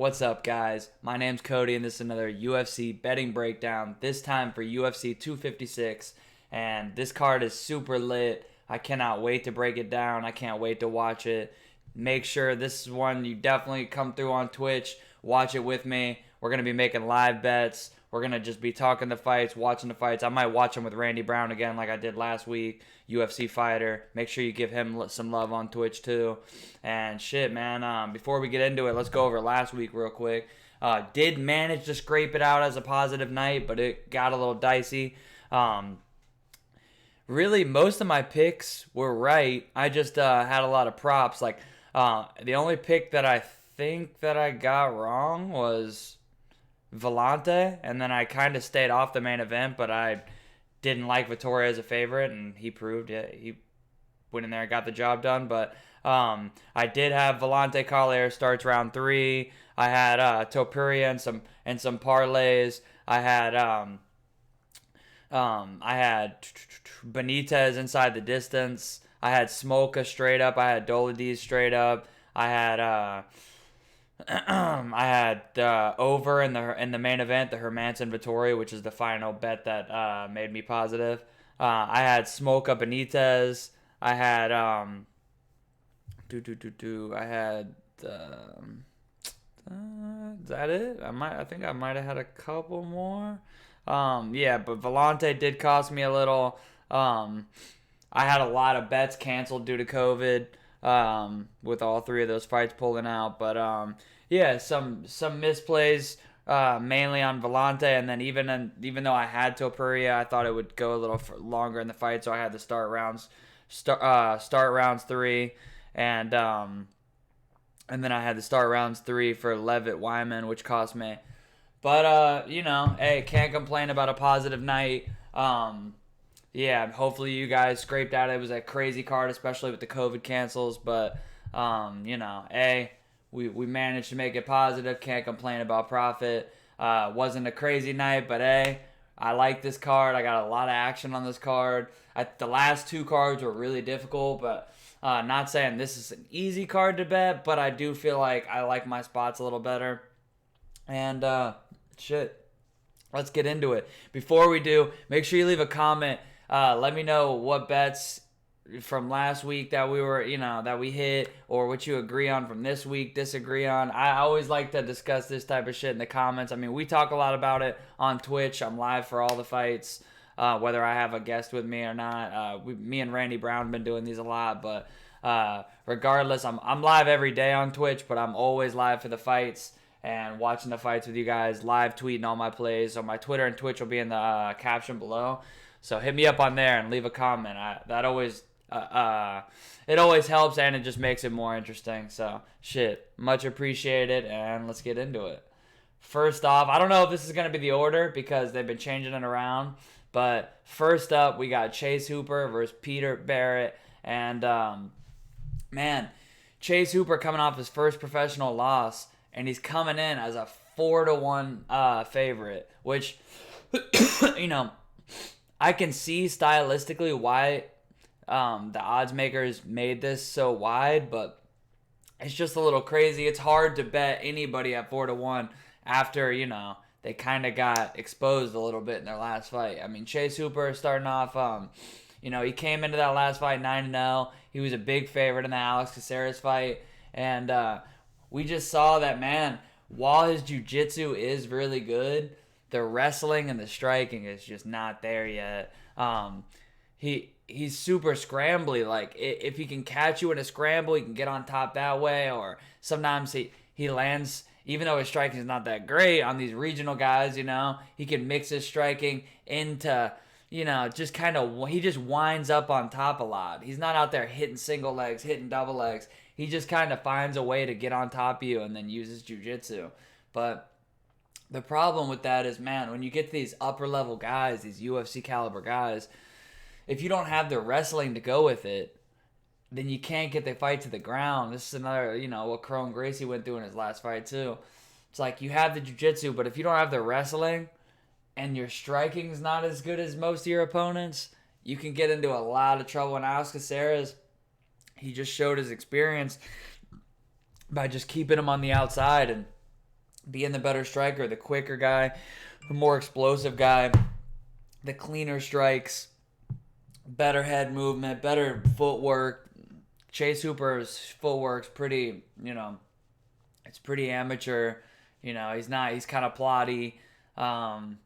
What's up, guys? My name's Cody, and this is another UFC betting breakdown, this time for UFC 256. And this card is super lit. I cannot wait to break it down. I can't wait to watch it. Make sure this is one you definitely come through on Twitch. Watch it with me. We're going to be making live bets. We're going to just be talking the fights, watching the fights. I might watch them with Randy Brown again like I did last week, UFC fighter. Make sure you give him some love on Twitch too. And shit, man, before we get into it, let's go over last week real quick. Did manage to scrape it out as a positive night, but it got a little dicey. Really, most of my picks were right. I just had a lot of props. Like, the only pick that I think that I got wrong was Volante, and then I kind of stayed off the main event, but I didn't like Vittoria as a favorite, and he proved it. He went in there and got the job done, but I did have Volante Collier starts round 3. I had Topuria and some parlays. I had Benitez inside the distance. I had Smolka straight up. I had Dolidez straight up. I had over in the main event, the Hermanson Vittoria, which is the final bet that made me positive. I had Smolka Benitez. I had I had is that it? I think I might have had a couple more. Yeah, but Volante did cost me a little. I had a lot of bets canceled due to COVID. With all 3 of those fights pulling out, but yeah, some misplays, mainly on Volante, and then even though I had Topuria, I thought it would go a little longer in the fight, so I had to start rounds 3, and then I had to start rounds 3 for Levitt Wyman, which cost me, but hey, can't complain about a positive night. Yeah, hopefully you guys scraped out. It was a crazy card, especially with the COVID cancels. But, we managed to make it positive. Can't complain about profit. Wasn't a crazy night, but, I like this card. I got a lot of action on this card. The last 2 cards were really difficult, but not saying this is an easy card to bet, but I do feel like I like my spots a little better. And, let's get into it. Before we do, make sure you leave a comment. Let me know what bets from last week that we hit, or what you agree on from this week, disagree on. I always like to discuss this type of shit in the comments. I mean, we talk a lot about it on Twitch. I'm live for all the fights, whether I have a guest with me or not. Me and Randy Brown have been doing these a lot, but regardless, I'm live every day on Twitch, but I'm always live for the fights and watching the fights with you guys, live tweeting all my plays. So my Twitter and Twitch will be in the caption below. So hit me up on there and leave a comment. It always helps, and it just makes it more interesting. So much appreciated, and let's get into it. First off, I don't know if this is going to be the order because they've been changing it around. But first up, we got Chase Hooper versus Peter Barrett. And, Chase Hooper coming off his first professional loss, and he's coming in as a 4-1 favorite, which, I can see stylistically why the odds makers made this so wide, but it's just a little crazy. It's hard to bet anybody at 4-1 after, they kind of got exposed a little bit in their last fight. I mean, Chase Hooper starting off, he came into that last fight 9-0. He was a big favorite in the Alex Caceres fight, and we just saw that, man, while his jiu-jitsu is really good, the wrestling and the striking is just not there yet. He's super scrambly. Like, if he can catch you in a scramble, he can get on top that way. Or sometimes he lands, even though his striking is not that great on these regional guys, he can mix his striking into, just kind of, he just winds up on top a lot. He's not out there hitting single legs, hitting double legs. He just kind of finds a way to get on top of you and then uses jiu-jitsu. But the problem with that is, man, when you get to these upper level guys, these UFC caliber guys, if you don't have the wrestling to go with it, then you can't get the fight to the ground. This is another, what Chrome Gracie went through in his last fight too. It's like you have the jiu-jitsu, but if you don't have the wrestling and your striking is not as good as most of your opponents, you can get into a lot of trouble. And Alex Caceres, he just showed his experience by just keeping him on the outside and being the better striker, the quicker guy, the more explosive guy, the cleaner strikes, better head movement, better footwork. Chase Hooper's footwork's pretty, it's pretty amateur. He's kind of plotty.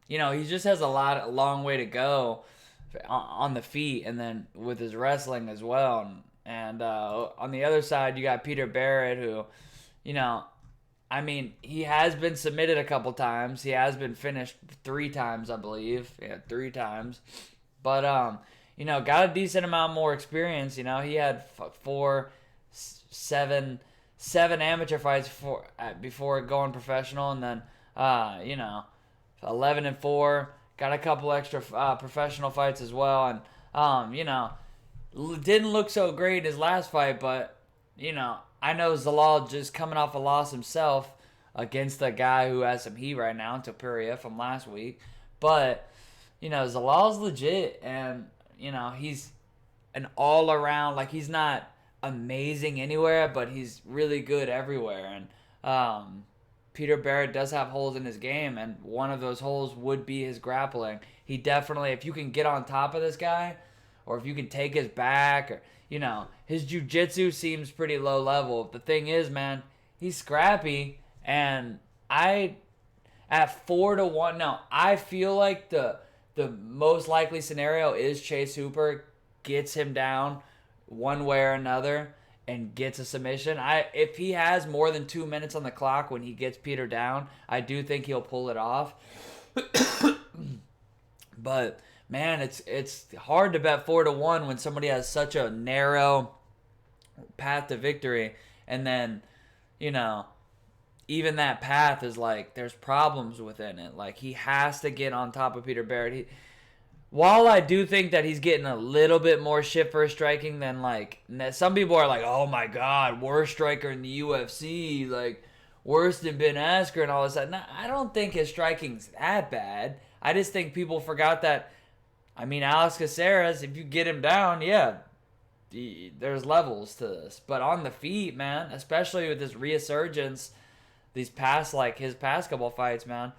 He just has a long way to go on the feet, and then with his wrestling as well. And on the other side, you got Peter Barrett, who, he has been submitted a couple times. He has been finished 3 times, I believe. Yeah, 3 times. But, got a decent amount more experience. He had 7 amateur fights before going professional, and then, 11-4. Got a couple extra professional fights as well, and didn't look so great in his last fight, but I know Zalal just coming off a loss himself against a guy who has some heat right now, Topuria from last week, but Zalal's legit, and he's an all around, like, he's not amazing anywhere, but he's really good everywhere, and Peter Barrett does have holes in his game, and one of those holes would be his grappling. He definitely, if you can get on top of this guy, or if you can take his back, or, his jiu-jitsu seems pretty low level. The thing is, man, he's scrappy, and at 4-1, no, I feel like the most likely scenario is Chase Hooper gets him down one way or another and gets a submission. If he has more than 2 minutes on the clock when he gets Peter down, I do think he'll pull it off. But man, it's hard to bet 4-1 when somebody has such a narrow path to victory, and then even that path is like there's problems within it. Like, he has to get on top of Peter Barrett. While I do think that he's getting a little bit more shit for his striking than, like, some people are like, oh my god, worst striker in the UFC, like, worse than Ben Askren and all this. No, I don't think his striking's that bad. I just think people forgot that, Alex Caceres, if you get him down, yeah, there's levels to this. But on the feet, man, especially with this resurgence, his past couple fights, man,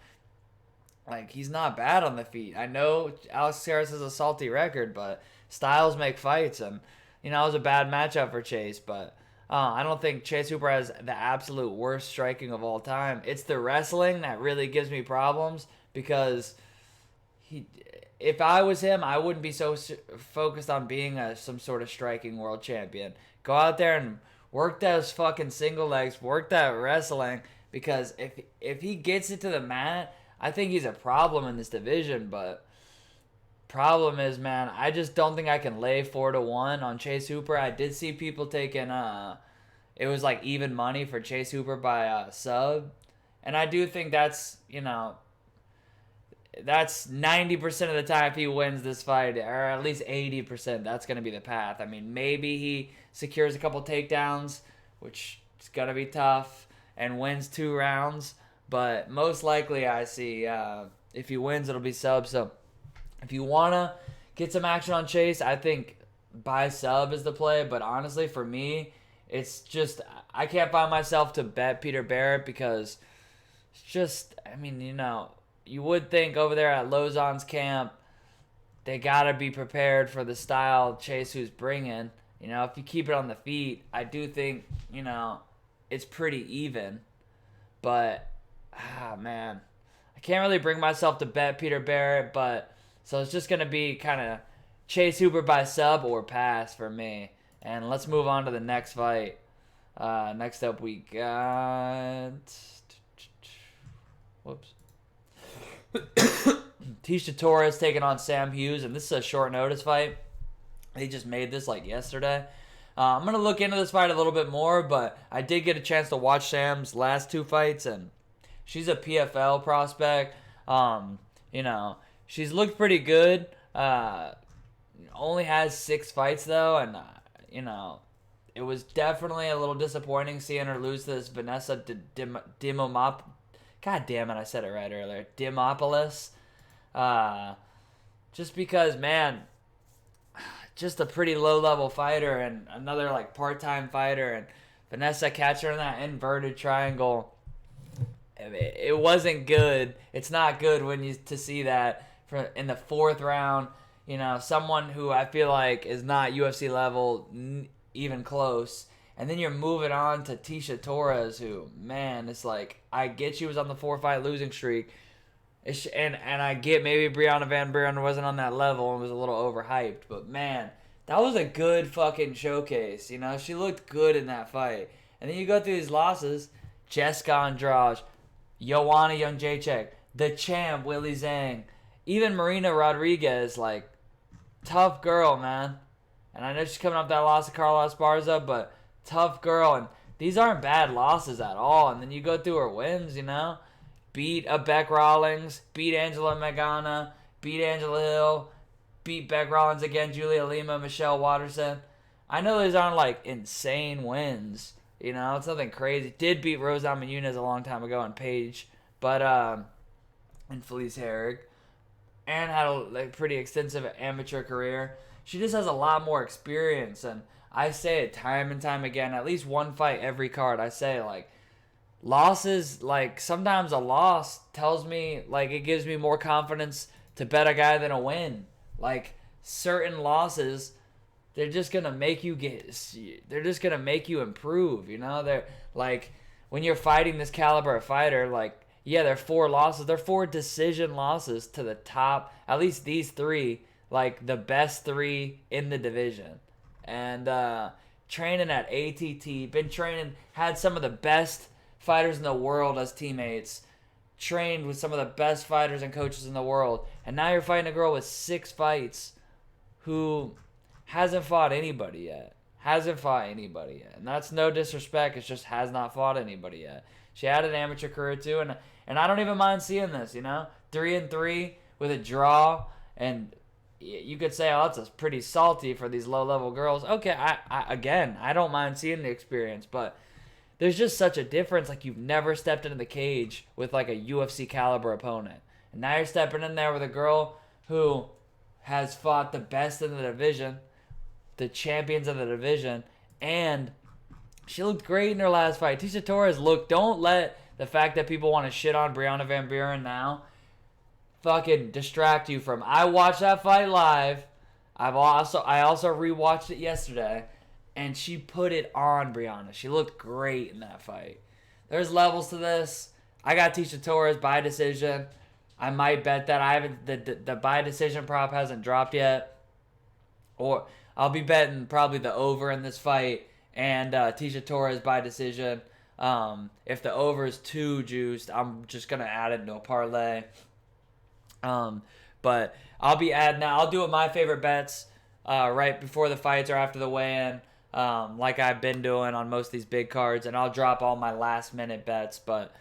like, he's not bad on the feet. I know Alex Caceres has a salty record, but styles make fights, and it was a bad matchup for Chase. But I don't think Chase Hooper has the absolute worst striking of all time. It's the wrestling that really gives me problems, because if I was him, I wouldn't be so focused on being some sort of striking world champion. Go out there and work those fucking single legs, work that wrestling, because if he gets it to the mat, I think he's a problem in this division. But problem is, man, I just don't think I can lay 4-1 on Chase Hooper. I did see people taking it was like even money for Chase Hooper by sub, and I do think that's that's 90% of the time, if he wins this fight, or at least 80%, that's going to be the path. Maybe he secures a couple takedowns, which is going to be tough, and wins 2 rounds. But most likely, I see if he wins, it'll be sub. So if you want to get some action on Chase, I think buy sub is the play. But honestly, for me, it's just I can't find myself to bet Peter Barrett, because it's just, you would think over there at Lozon's camp, they got to be prepared for the style Chase who's bringing. If you keep it on the feet, I do think, it's pretty even. But man, I can't really bring myself to bet Peter Barrett, so it's just going to be kind of Chase Hooper by sub or pass for me. And let's move on to the next fight. Next up we got Tisha Torres taking on Sam Hughes, and this is a short notice fight. They just made this like yesterday. I'm going to look into this fight a little bit more, but I did get a chance to watch Sam's last 2 fights, and she's a PFL prospect. She's looked pretty good. Only has 6 fights, though, and, it was definitely a little disappointing seeing her lose to this Vanessa Dimopoulos. God damn it, I said it right earlier. Dimopoulos. Just because, man, just a pretty low-level fighter and another, like, part-time fighter, and Vanessa catching her in that inverted triangle. it wasn't good. It's not good when you to see that in the 4th round. You know, someone who I feel like is not UFC level even close. And then you're moving on to Tisha Torres, who, man, it's like, I get she was on the 4-fight losing streak. And I get maybe Brianna Van Buren wasn't on that level and was a little overhyped. But, man, that was a good fucking showcase. You know, she looked good in that fight. And then you go through these losses. Jessica Andrade, Joanna Jędrzejczyk, the champ, Willie Zhang. Even Marina Rodriguez, like, tough girl, man. And I know she's coming off that loss to Carla Esparza, but tough girl. And these aren't bad losses at all. And then you go through her wins, you know. Beat a Beck Rawlings, beat Angela Magana, beat Angela Hill, beat Beck Rawlings again, Julia Lima, Michelle Watterson. I know these aren't like insane wins, you know, it's nothing crazy. Did beat Rose Namajunas a long time ago on Paige, but and Felice Herrig, and had a pretty extensive amateur career. She just has a lot more experience, and I say it time and time again, at least one fight every card. I say, like, losses, like, sometimes a loss tells me, like, it gives me more confidence to bet a guy than a win. Like, certain losses, they're just gonna make you improve, you know? They're, like, when you're fighting this caliber of fighter, like, yeah, they're 4 losses. They're 4 decision losses to the top, at least these 3, like, the best 3 in the division. And, training at ATT, been training, had some of the best fighters in the world as teammates, trained with some of the best fighters and coaches in the world, and now you're fighting a girl with 6 fights who hasn't fought anybody yet. And that's no disrespect, it's just has not fought anybody yet. She had an amateur career too, and I don't even mind seeing this, you know? 3-3 with a draw, and you could say, oh, that's pretty salty for these low-level girls. Okay, I don't mind seeing the experience, but there's just such a difference. Like, you've never stepped into the cage with, like, a UFC caliber opponent. And now you're stepping in there with a girl who has fought the best in the division, the champions of the division, and she looked great in her last fight. Tisha Torres don't let the fact that people want to shit on Brianna Van Buren now fucking distract you from. I watched that fight live. I also rewatched it yesterday. And she put it on Brianna. She looked great in that fight. There's levels to this. I got Tisha Torres by decision. I might bet that. I haven't the by decision prop hasn't dropped yet. Or I'll be betting probably the over in this fight and Tisha Torres by decision. If the over is too juiced, I'm just gonna add it into a parlay. But I'll be adding now. I'll do it my favorite bets right before the fights or after the weigh-in. Like I've been doing on most of these big cards, and I'll drop all my last minute bets, but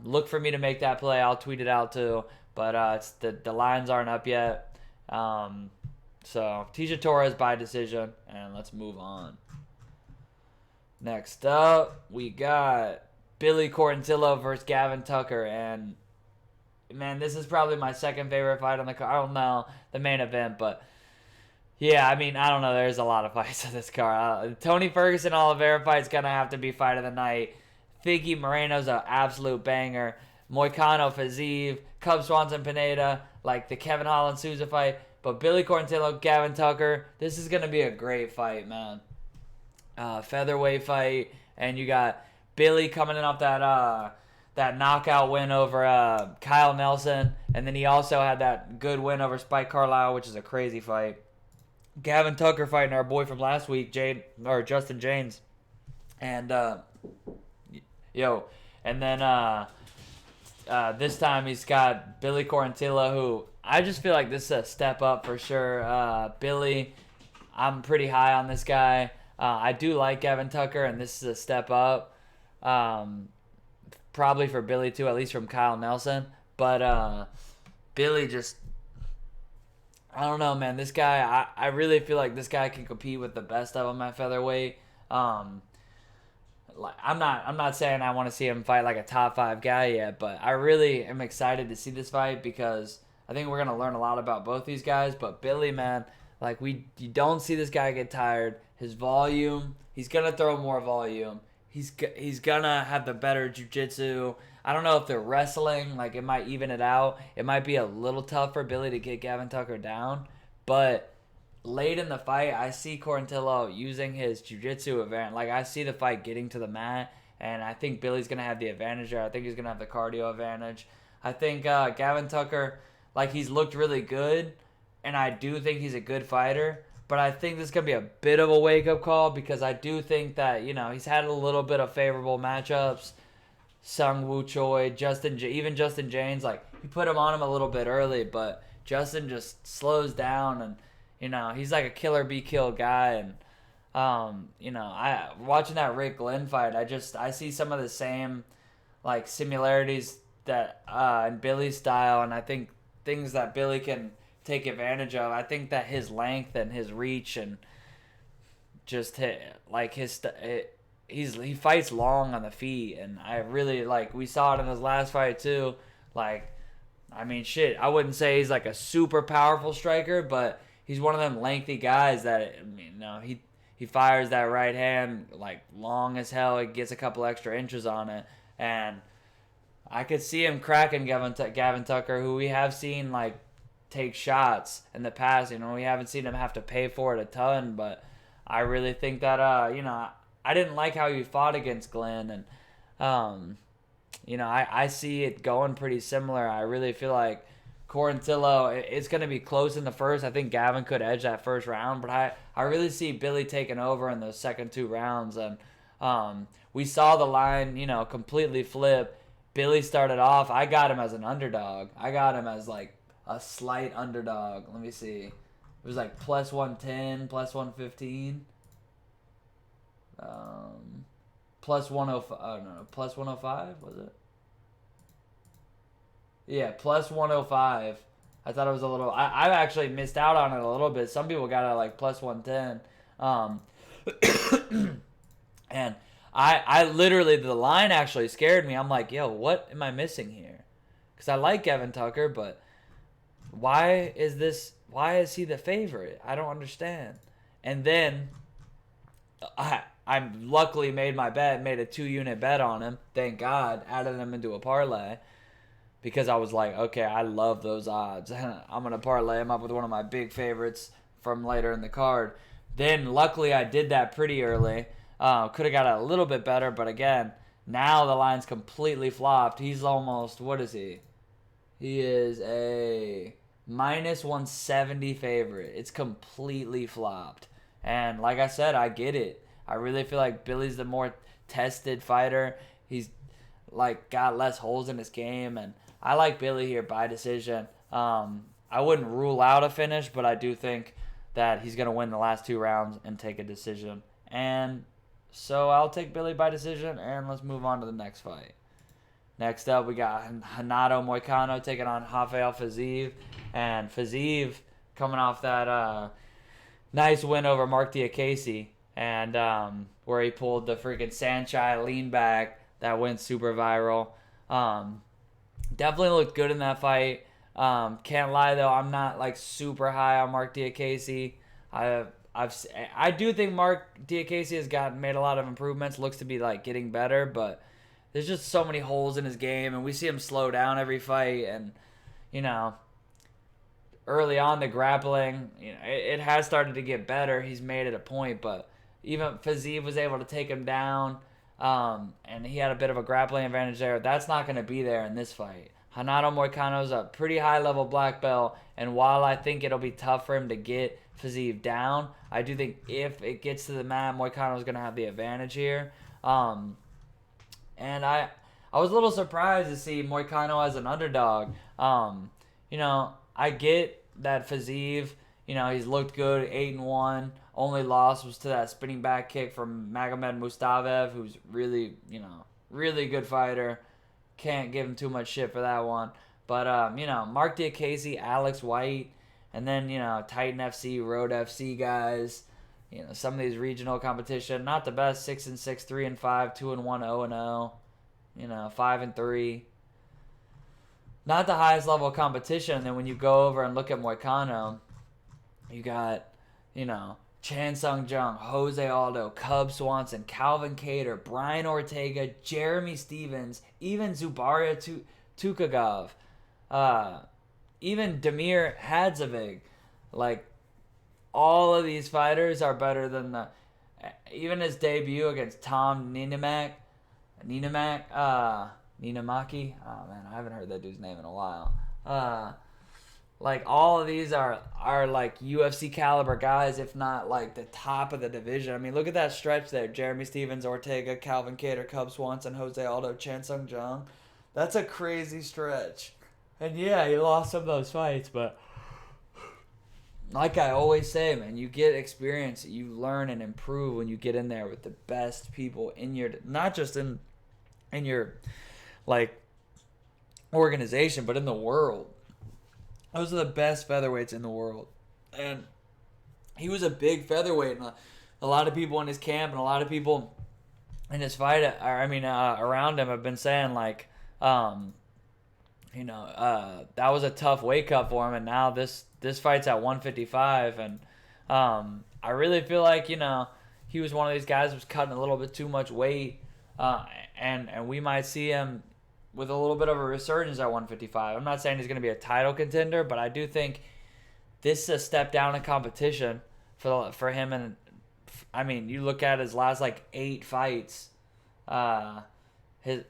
look for me to make that play. I'll tweet it out too, but it's the lines aren't up yet. So Tisha Torres by decision, and let's move on. Next up, we got Billy Quarantillo versus Gavin Tucker, and man, this is probably my second favorite fight on the card. I don't know the main event, but yeah, I mean, I don't know. There's a lot of fights on this card. Tony Ferguson Oliveira fight's going to have to be fight of the night. Figgy Moreno's an absolute banger. Moicano Fiziev, Cub Swanson Pineda, like the Kevin Holland Souza fight. But Billy Quarantillo, Gavin Tucker, this is going to be a great fight, man. Featherweight fight. And you got Billy coming in off that knockout win over Kyle Nelson. And then he also had that good win over Spike Carlisle, which is a crazy fight. Gavin Tucker fighting our boy from last week, Justin James, and and then this time he's got Billy Quarantillo, who I just feel like this is a step up for sure. Billy, I'm pretty high on this guy. I do like Gavin Tucker, and this is a step up, probably for Billy too, at least from Kyle Nelson. But Billy just, I don't know, man. This guy, I really feel like this guy can compete with the best of them at featherweight. I'm not saying I want to see him fight like a top 5 guy yet, but I really am excited to see this fight because I think we're gonna learn a lot about both these guys. But Billy, man, like you don't see this guy get tired. His volume, he's gonna throw more volume. He's gonna have the better jiu-jitsu. I don't know if they're wrestling. Like, it might even it out. It might be a little tough for Billy to get Gavin Tucker down. But late in the fight, I see Quarantillo using his jiu-jitsu advantage. Like, I see the fight getting to the mat, and I think Billy's going to have the advantage there. I think he's going to have the cardio advantage. I think Gavin Tucker, like, he's looked really good, and I do think he's a good fighter. But I think this is going to be a bit of a wake-up call because I do think that, he's had a little bit of favorable matchups. Sung Woo Choi, even Justin James, like, he put him on him a little bit early, but Justin just slows down, and, he's like a kill or be killed guy. And, I watching that Rick Glenn fight, I see some of the same, like, similarities that in Billy's style, and I think things that Billy can take advantage of. I think that his length and his reach and just he fights long on the feet, and I really we saw it in his last fight too. Like, I mean, shit, I wouldn't say he's like a super powerful striker, but he's one of them lengthy guys that he fires that right hand like long as hell. He gets a couple extra inches on it, and I could see him cracking Gavin Tucker, who we have seen like take shots in the past. We haven't seen him have to pay for it a ton, but I really think that I didn't like how he fought against Glenn, and I see it going pretty similar. I really feel like Quarantillo, it's going to be close in the first. I think Gavin could edge that first round, but I really see Billy taking over in those second two rounds, and we saw the line completely flip. Billy started off, I got him as an underdog. I got him as like a slight underdog. Let me see. It was like plus 110, plus 115. Plus 105. Oh, no, plus 105, was it? Yeah, plus 105. I thought it was a little. I actually missed out on it a little bit. Some people got it like plus 110. And I literally, the line actually scared me. I'm like, yo, what am I missing here? Because I like Gavin Tucker, but why is he the favorite? I don't understand. And then I luckily made my bet, made a 2-unit bet on him. Thank God, added him into a parlay. Because I was like, okay, I love those odds. I'm going to parlay him up with one of my big favorites from later in the card. Then, luckily, I did that pretty early. Could have got it a little bit better, but again, now the line's completely flopped. He's almost, what is he? He is a minus 170 favorite. It's completely flopped. And like I said, I get it. I really feel like Billy's the more tested fighter. He's like got less holes in his game, and I like Billy here by decision. I wouldn't rule out a finish, but I do think that he's going to win the last 2 rounds and take a decision. And so I'll take Billy by decision, and let's move on to the next fight. Next up, we got Renato Moicano taking on Rafael Fiziev. And Fiziev coming off that nice win over Mark Diakese, and where he pulled the freaking Sanchai lean back that went super viral. Definitely looked good in that fight. Can't lie though, I'm not like super high on Mark Diakese. I do think Mark Diakese has made a lot of improvements. Looks to be like getting better, but there's just so many holes in his game, and we see him slow down every fight. And early on the grappling, it has started to get better. He's made it a point, but even Fiziev was able to take him down. And he had a bit of a grappling advantage there. That's not going to be there in this fight. Renato Moicano's a pretty high-level black belt, and while I think it'll be tough for him to get Fiziev down, I do think if it gets to the mat, Moicano's going to have the advantage here. And I was a little surprised to see Moicano as an underdog. I get that Fiziev, he's looked good, 8-1. Only loss was to that spinning back kick from Magomed Mustafaev, who's really, really good fighter. Can't give him too much shit for that one. But, Mark Diakese, Alex White, and then, Titan FC, Road FC guys. Some of these regional competition, not the best. 6-6, 3-5, 2-1, 0-0. 5-3. Not the highest level of competition. And then when you go over and look at Moicano, you got, Chan Sung Jung, Jose Aldo, Cub Swanson, Calvin Kattar, Brian Ortega, Jeremy Stevens, even Zubaria Tukagov, even Damir Hadzovic. Like, all of these fighters are better than even his debut against Tom Ninamaki. Oh man, I haven't heard that dude's name in a while. Like, all of these are like UFC caliber guys, if not like the top of the division. I mean, look at that stretch there: Jeremy Stevens, Ortega, Calvin Kattar, Cub Swanson, Jose Aldo, Chan Sung Jung. That's a crazy stretch. And yeah, he lost some of those fights, but like I always say, man, you get experience, you learn and improve when you get in there with the best people in your, not just in your like organization, but in the world. Those are the best featherweights in the world. And he was a big featherweight, and a lot of people in his camp and a lot of people in his fight, around him have been saying, like, that was a tough weight cut for him, and now this fight's at 155, and I really feel like, he was one of these guys who was cutting a little bit too much weight, and we might see him with a little bit of a resurgence at 155. I'm not saying he's going to be a title contender, but I do think this is a step down in competition for him. And I mean, you look at his last like 8 fights, this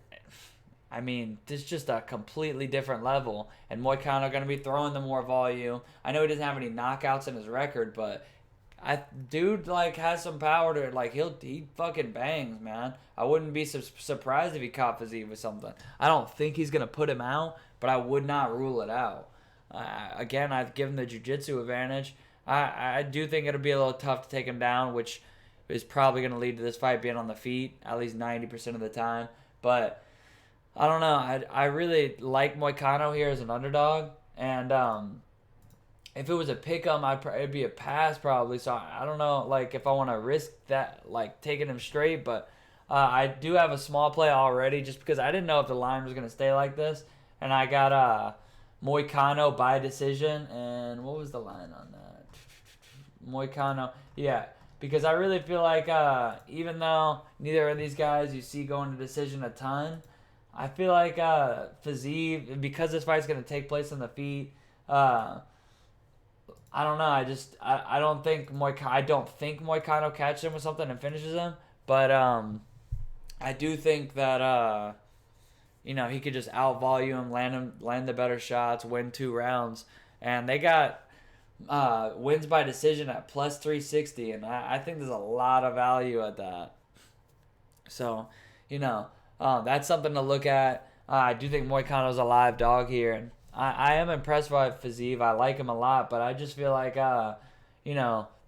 is just a completely different level. And Moicano going to be throwing the more volume. I know he doesn't have any knockouts in his record, but dude like has some power to, like, he fucking bangs, man. I wouldn't be surprised if he caught Fiziev with something. I don't think he's gonna put him out, but I would not rule it out. Again, I've given the jiu-jitsu advantage. I do think it'll be a little tough to take him down, which is probably gonna lead to this fight being on the feet at least 90% of the time. But I don't know. I really like Moicano here as an underdog, and if it was a pick'em, it'd be a pass probably. So I don't know, like, if I want to risk that, like, taking him straight. But I do have a small play already, just because I didn't know if the line was gonna stay like this, and I got Moicano by decision. And what was the line on that? Moicano, yeah, because I really feel like even though neither of these guys you see going to decision a ton, I feel like Fiziev, because this fight's gonna take place on the feet. I don't know. I don't think Moicano catches him with something and finishes him. But I do think that he could just outvolume him, land the better shots, win 2 rounds, and they got wins by decision at plus 360, and I think there's a lot of value at that. So that's something to look at. I do think Moicano's a live dog here, and I am impressed by Fiziev. I like him a lot, but I just feel like, the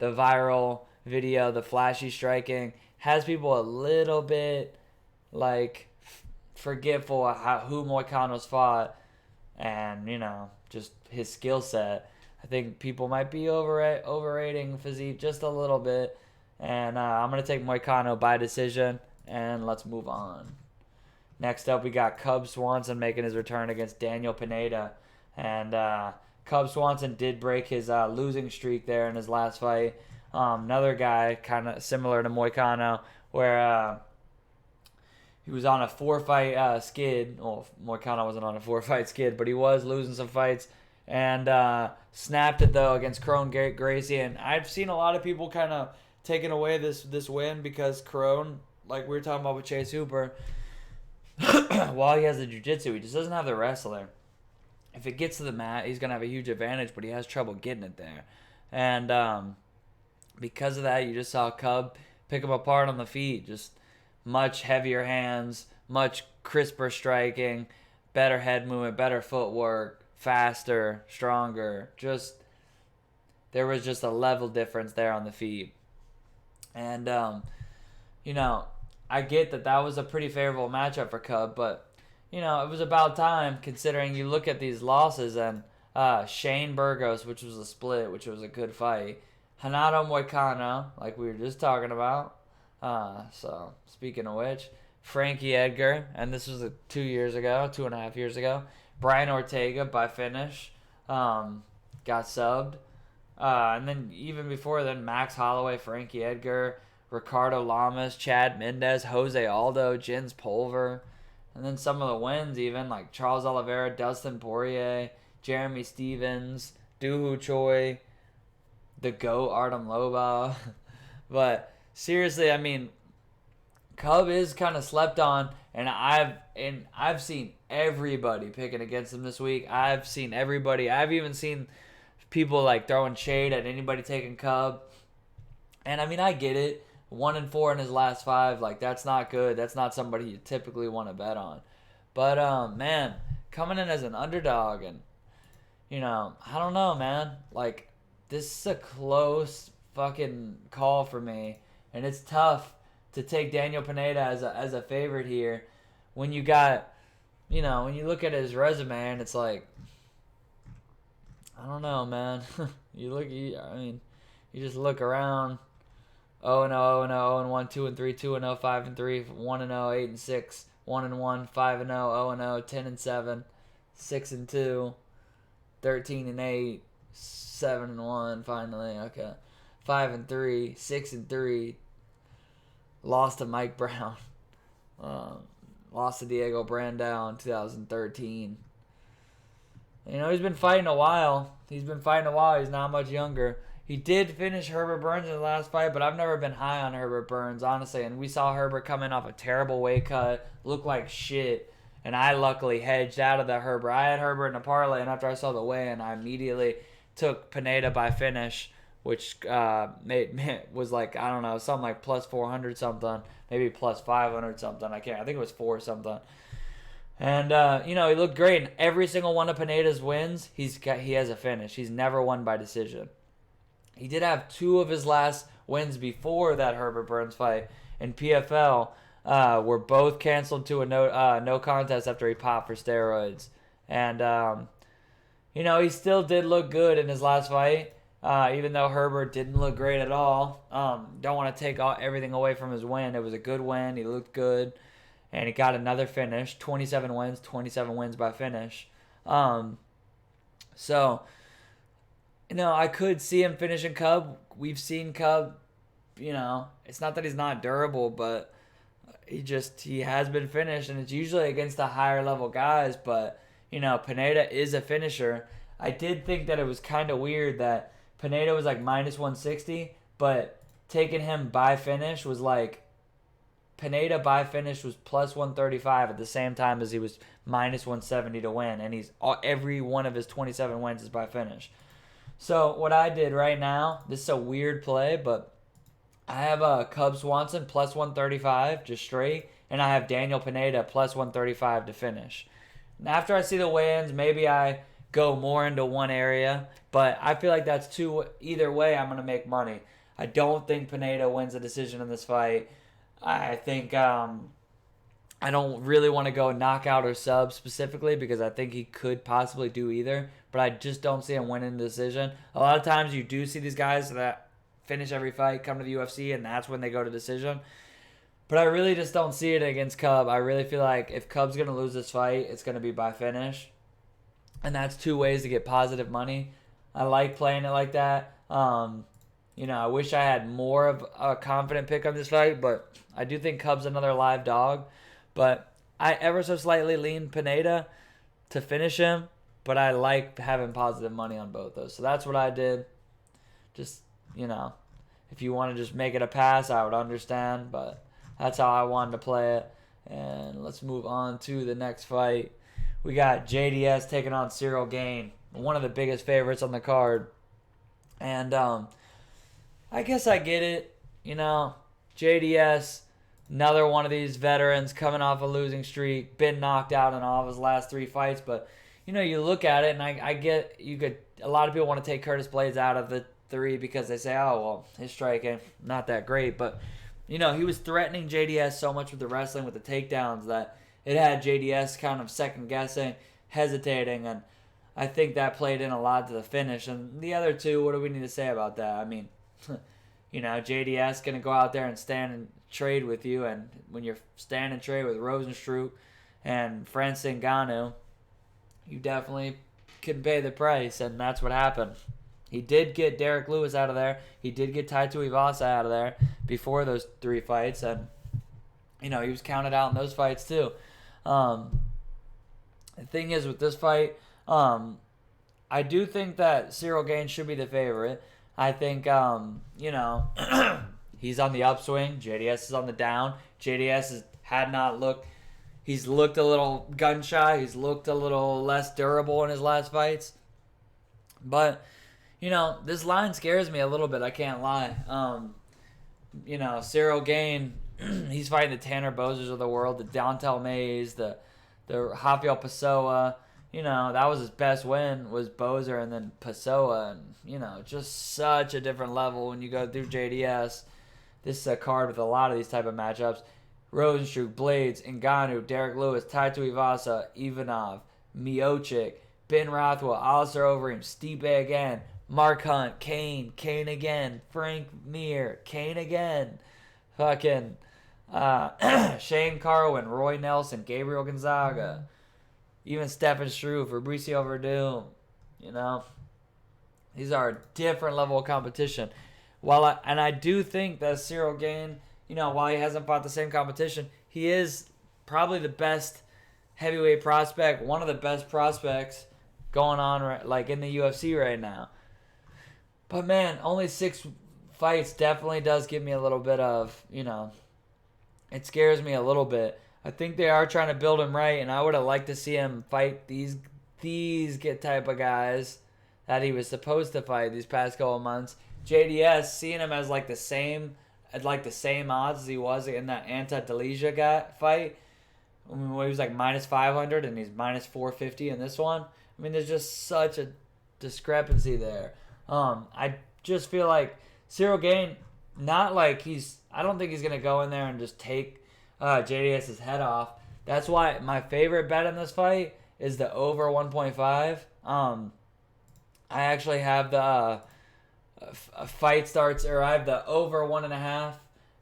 viral video, the flashy striking, has people a little bit, like, forgetful of who Moicano's fought and, just his skill set. I think people might be overrating Fiziev just a little bit, and I'm going to take Moicano by decision, and let's move on. Next up, we got Cub Swanson making his return against Daniel Pineda. And Cub Swanson did break his losing streak there in his last fight. Another guy kind of similar to Moicano, where he was on a 4-fight skid. Well, Moicano wasn't on a 4-fight skid, but he was losing some fights. And snapped it, though, against Crone Gracie. And I've seen a lot of people kind of taking away this win because Crone, like we were talking about with Chase Hooper, while he has the jiu-jitsu, he just doesn't have the wrestler. If it gets to the mat, he's going to have a huge advantage, but he has trouble getting it there. And because of that, you just saw Cub pick him apart on the feet. Just much heavier hands, much crisper striking, better head movement, better footwork, faster, stronger. There was just a level difference there on the feet. And, I get that was a pretty favorable matchup for Cub, but, it was about time, considering you look at these losses, and Shane Burgos, which was a split, which was a good fight. Renato Moicano, like we were just talking about. So, speaking of which, Frankie Edgar, and this was 2.5 years ago. Brian Ortega by finish, got subbed. And then even before then, Max Holloway, Frankie Edgar, Ricardo Lamas, Chad Mendez, Jose Aldo, Jens Pulver. And then some of the wins even, like Charles Oliveira, Dustin Poirier, Jeremy Stevens, Dooho Choi, the GOAT Artem Lobov. But seriously, I mean, Cub is kind of slept on, and I've seen everybody picking against him this week. I've seen everybody. I've even seen people like throwing shade at anybody taking Cub. And I mean, I get it. 1-4 in his last 5, like that's not good. That's not somebody you typically want to bet on. But man, coming in as an underdog, and I don't know, man. Like, this is a close fucking call for me, and it's tough to take Daniel Pineda as a favorite here when you got, when you look at his resume and it's like, I don't know, man. You just look around. 0-0, 0-0, 0-1, 2-3, 2-0, 5-3, 1-0, 8-6, 1-1, 5-0, 0-0, 10-7, 6-2, 13-8, 7-1. Finally, okay, 5-3, 6-3. Lost to Mike Brown. Lost to Diego Brandao in 2013. He's been fighting a while. He's not much younger. He did finish Herbert Burns in the last fight, but I've never been high on Herbert Burns, honestly. And we saw Herbert coming off a terrible weight cut, look like shit. And I luckily hedged out of the Herbert. I had Herbert in a parlay, and after I saw the weigh-in, I immediately took Pineda by finish, which was like, I don't know, something like plus 400 something, maybe plus 500 something. I think it was 4 something. And he looked great. In every single one of Pineda's wins, he has a finish. He's never won by decision. He did have 2 of his last wins before that Herbert Burns fight in PFL were both canceled to a no contest after he popped for steroids. And he still did look good in his last fight. Even though Herbert didn't look great at all. Don't want to take everything away from his win. It was a good win. He looked good. And he got another finish. 27 wins by finish. So, I could see him finishing Cub. We've seen Cub, it's not that he's not durable, but he has been finished. And it's usually against the higher level guys. But, Pineda is a finisher. I did think that it was kind of weird that Pineda was like minus 160, but taking him by finish was like, Pineda by finish was plus 135 at the same time as he was minus 170 to win. And every one of his 27 wins is by finish. So what I did right now, this is a weird play, but I have a Cub Swanson plus 135 just straight, and I have Daniel Pineda plus 135 to finish. And after I see the weigh-ins, maybe I go more into one area, but I feel like that's either way I'm going to make money. I don't think Pineda wins a decision in this fight. I think I don't really want to go knockout or sub specifically because I think he could possibly do either, but I just don't see him winning the decision. A lot of times you do see these guys that finish every fight come to the UFC, and that's when they go to decision. But I really just don't see it against Cub. I really feel like if Cub's going to lose this fight, it's going to be by finish. And that's 2 ways to get positive money. I like playing it like that. I wish I had more of a confident pick on this fight, but I do think Cub's another live dog. But I ever so slightly lean Pineda to finish him, but I like having positive money on both those. So that's what I did. Just, if you want to just make it a pass, I would understand, but that's how I wanted to play it. And let's move on to the next fight. We got JDS taking on Cyril Gane, one of the biggest favorites on the card. And I guess I get it. JDS, another one of these veterans coming off a losing streak, been knocked out in all of his last 3 fights. But, you look at it, and I get a lot of people want to take Curtis Blades out of the 3 because they say, oh, well, his striking, not that great. But, he was threatening JDS so much with the wrestling, with the takedowns, that it had JDS kind of second-guessing, hesitating, and I think that played in a lot to the finish. And the other 2, what do we need to say about that? I mean, JDS going to go out there and stand and trade with you, and when you're standing trade with Rosenstruck and Francis Ngannou, you definitely can pay the price, and that's what happened. He did get Derek Lewis out of there. He did get Tai Tuivasa out of there before those 3 fights. And, he was counted out in those fights too. The thing is with this fight, I do think that Cyril Gane should be the favorite. I think, he's on the upswing. JDS is on the down. JDS he's looked a little gun shy. He's looked a little less durable in his last fights. But, this line scares me a little bit. I can't lie. Cyril Gane, he's fighting the Tanner Bozers of the world, the Dontel Mays, the Rafael Pessoa. That was his best win, was Bozer and then Pessoa. And, just such a different level when you go through JDS. This is a card with a lot of these type of matchups. Rosenstruck, Blades, Ngannou, Derek Lewis, Tai Tuivasa, Ivanov, Miocic, Ben Rothwell, Alistair Overeem, Stipe again, Mark Hunt, Kane again, Frank Mir, Kane again, fucking Shane Carwin, Roy Nelson, Gabriel Gonzaga, even Stephen Struve, Fabricio Verdum. These are a different level of competition. I do think that Cyril Gane, while he hasn't fought the same competition, he is probably the best heavyweight prospect, one of the best prospects going on in the UFC right now. But man, only 6 fights definitely does give me a little bit of, it scares me a little bit. I think they are trying to build him right, and I would have liked to see him fight these type of guys that he was supposed to fight these past couple of months. JDS, seeing him as the same odds as he was in that Anta-Delija fight, when he was minus 500 and he's minus 450 in this one. I mean, there's just such a discrepancy there. I just feel like Cyril Gane, I don't think he's going to go in there and just take JDS's head off. That's why my favorite bet in this fight is the over 1.5. I actually have the fight starts, or I have the over 1.5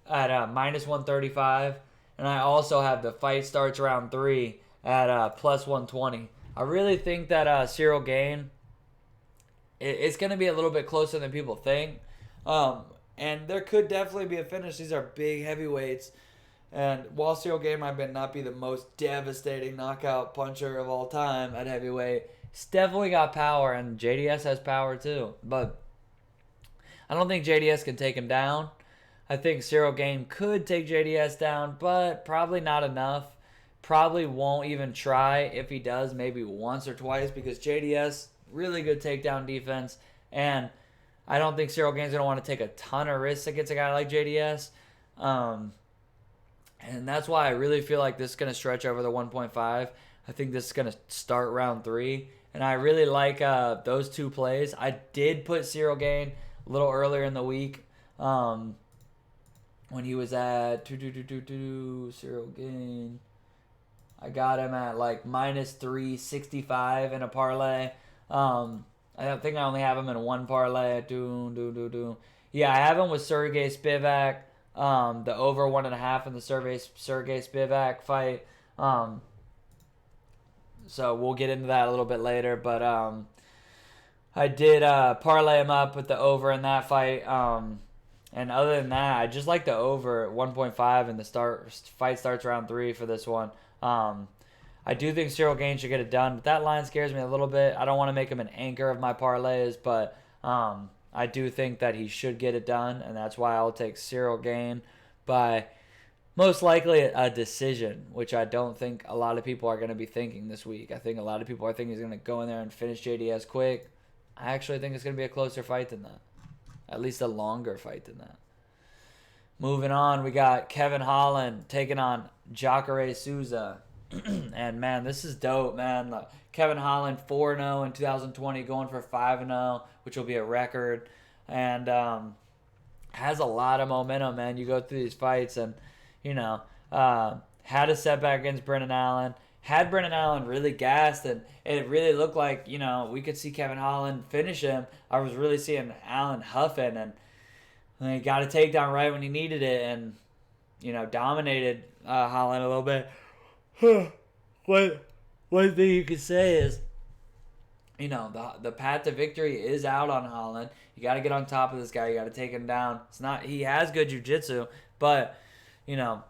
at minus 135, and I also have the fight starts round 3 at plus 120. I really think that Cyril Gane, it's going to be a little bit closer than people think, and there could definitely be a finish. These are big heavyweights, and while Cyril Gane might not be the most devastating knockout puncher of all time at heavyweight, he's definitely got power, and JDS has power too, but I don't think JDS can take him down. I think Cyril Gane could take JDS down, but probably not enough. Probably won't even try. If he does, maybe once or twice, because JDS, really good takedown defense, and I don't think Cyril Gane's going to want to take a ton of risks against a guy like JDS. And that's why I really feel like this is going to stretch over the 1.5. I think this is going to start round 3, and I really like those 2 plays. I did put Cyril Gane a little earlier in the week when he was at Cyril Gane. I got him at minus 365 in a parlay. I think I only have him in 1 parlay. Yeah, I have him with Sergey Spivac, the over 1.5 in the Sergey Spivac fight. So we'll get into that a little bit later, but I did parlay him up with the over in that fight. And other than that, I just like the over at 1.5 and the fight starts round 3 for this one. I do think Cyril Gane should get it done, but that line scares me a little bit. I don't want to make him an anchor of my parlays, but I do think that he should get it done, and that's why I'll take Cyril Gane by most likely a decision, which I don't think a lot of people are going to be thinking this week. I think a lot of people are thinking he's going to go in there and finish JDS quick. I actually think it's going to be a closer fight than that. At least a longer fight than that. Moving on, we got Kevin Holland taking on Jacare Souza. And, man, this is dope, man. Kevin Holland 4-0 in 2020, going for 5-0, which will be a record. And has a lot of momentum, man. You go through these fights and, had a setback against Brendan Allen. Had Brendan Allen really gassed, and it really looked like, we could see Kevin Holland finish him. I was really seeing Allen huffing, and he got a takedown right when he needed it and, dominated Holland a little bit. One thing you could say is the path to victory is out on Holland. You got to get on top of this guy. You got to take him down. He has good jiu-jitsu, but, you know,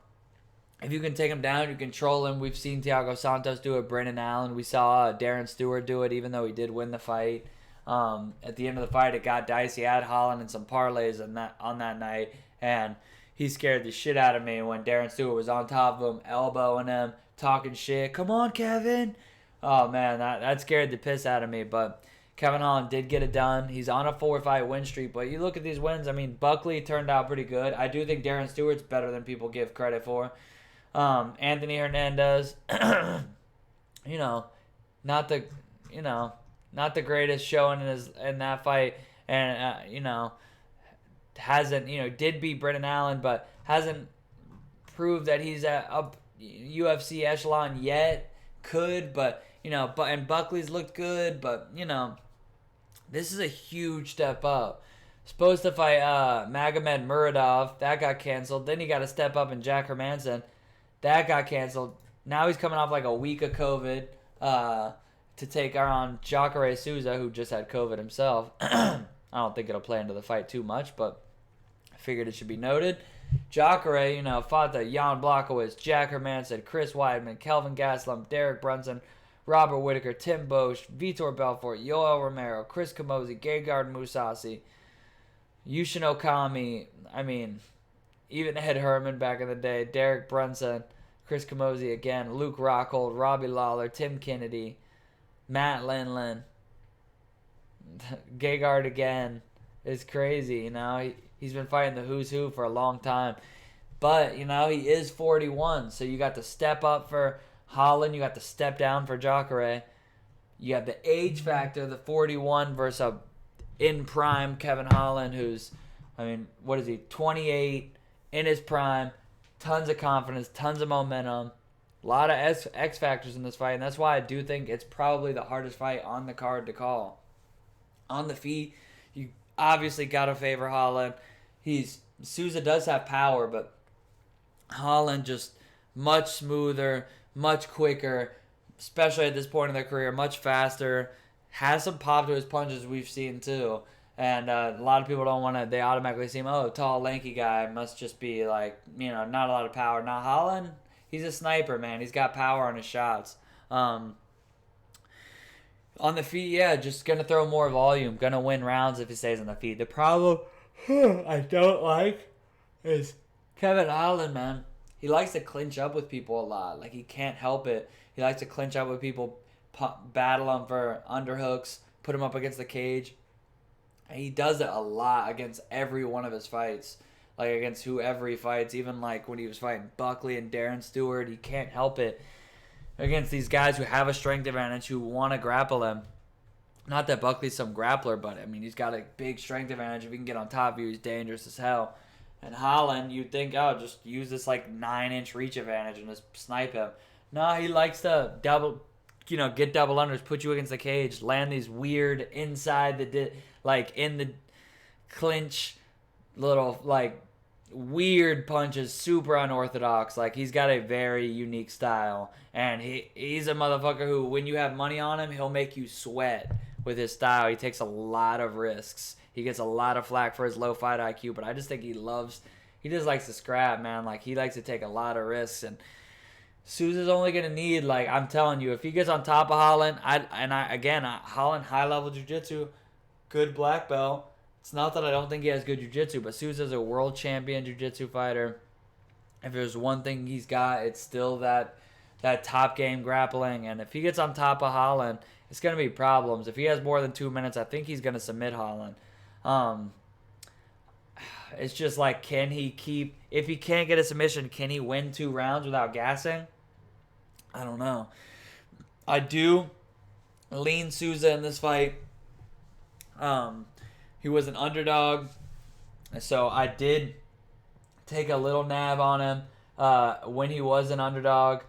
if you can take him down, you control him. We've seen Thiago Santos do it, Brendan Allen. We saw Darren Stewart do it, even though he did win the fight. At the end of the fight, it got dicey. I had Holland and some parlays on that night, and he scared the shit out of me when Darren Stewart was on top of him, elbowing him, talking shit. Come on, Kevin. Oh, man, that scared the piss out of me. But Kevin Holland did get it done. He's on a 4-fight win streak. But you look at these wins, I mean, Buckley turned out pretty good. I do think Darren Stewart's better than people give credit for. Anthony Hernandez, not the greatest showing in that fight. And, hasn't, did beat Brendan Allen, but hasn't proved that he's at a UFC echelon yet. Could, but, and Buckley's looked good, but, this is a huge step up. Supposed to fight Magomed Muradov. That got canceled. Then he got to step up in Jack Hermanson. That got canceled. Now he's coming off like a week of COVID to take on Jacare Souza, who just had COVID himself. I don't think it'll play into the fight too much, but I figured it should be noted. Jacare, fought the Jan Blachowicz, Jack Hermanson, Chris Weidman, Kelvin Gastelum, Derek Brunson, Robert Whitaker, Tim Bosch, Vitor Belfort, Yoel Romero, Chris Camozzi, Gegard Mousasi, Yushin Okami, even Ed Herman back in the day, Derek Brunson, Chris Camozzi again, Luke Rockhold, Robbie Lawler, Tim Kennedy, Matt Lindland, Gegard again. It's crazy, He's been fighting the who's who for a long time. But, he is 41, so you got to step up for Holland. You got to step down for Jacare. You have the age factor, the 41 versus a in prime Kevin Holland, who's, 28, in his prime, tons of confidence, tons of momentum, a lot of X factors in this fight, and that's why I do think it's probably the hardest fight on the card to call. On the feet, you obviously got to favor Holland. Souza does have power, but Holland just much smoother, much quicker, especially at this point in their career, much faster, has some pop to his punches we've seen too. And a lot of people don't want to, they automatically see him, tall, lanky guy, must just be not a lot of power. Now, Holland, he's a sniper, man. He's got power on his shots. On the feet, just going to throw more volume, going to win rounds if he stays on the feet. The problem I don't like is Kevin Holland, man. He likes to clinch up with people a lot. He can't help it. He likes to clinch up with people, battle them for underhooks, put him up against the cage. He does it a lot against every one of his fights. Against whoever he fights. Even when he was fighting Buckley and Darren Stewart, he can't help it. Against these guys who have a strength advantage, who want to grapple him. Not that Buckley's some grappler, but, he's got a big strength advantage. If he can get on top of you, he's dangerous as hell. And Holland, you'd think, just use this 9-inch reach advantage and just snipe him. No, he likes to get double unders, put you against the cage, land these weird inside the, in the clinch, little, weird punches, super unorthodox. He's got a very unique style. And he's a motherfucker who, when you have money on him, he'll make you sweat with his style. He takes a lot of risks. He gets a lot of flack for his low fight IQ, but I just think he just likes to scrap, man. He likes to take a lot of risks. And Souza's only going to need, I'm telling you, if he gets on top of Holland, Holland, high-level jiu-jitsu, good black belt. It's not that I don't think he has good jiu-jitsu, but Souza's a world champion jiu-jitsu fighter. If there's one thing he's got, it's still that top game grappling. And if he gets on top of Holland, it's going to be problems. If he has more than 2 minutes, I think he's going to submit Holland. It's just can he keep, if he can't get a submission, can he win 2 rounds without gassing? I don't know. I do lean Souza in this fight. He was an underdog, so I did take a little nab on him when he was an underdog.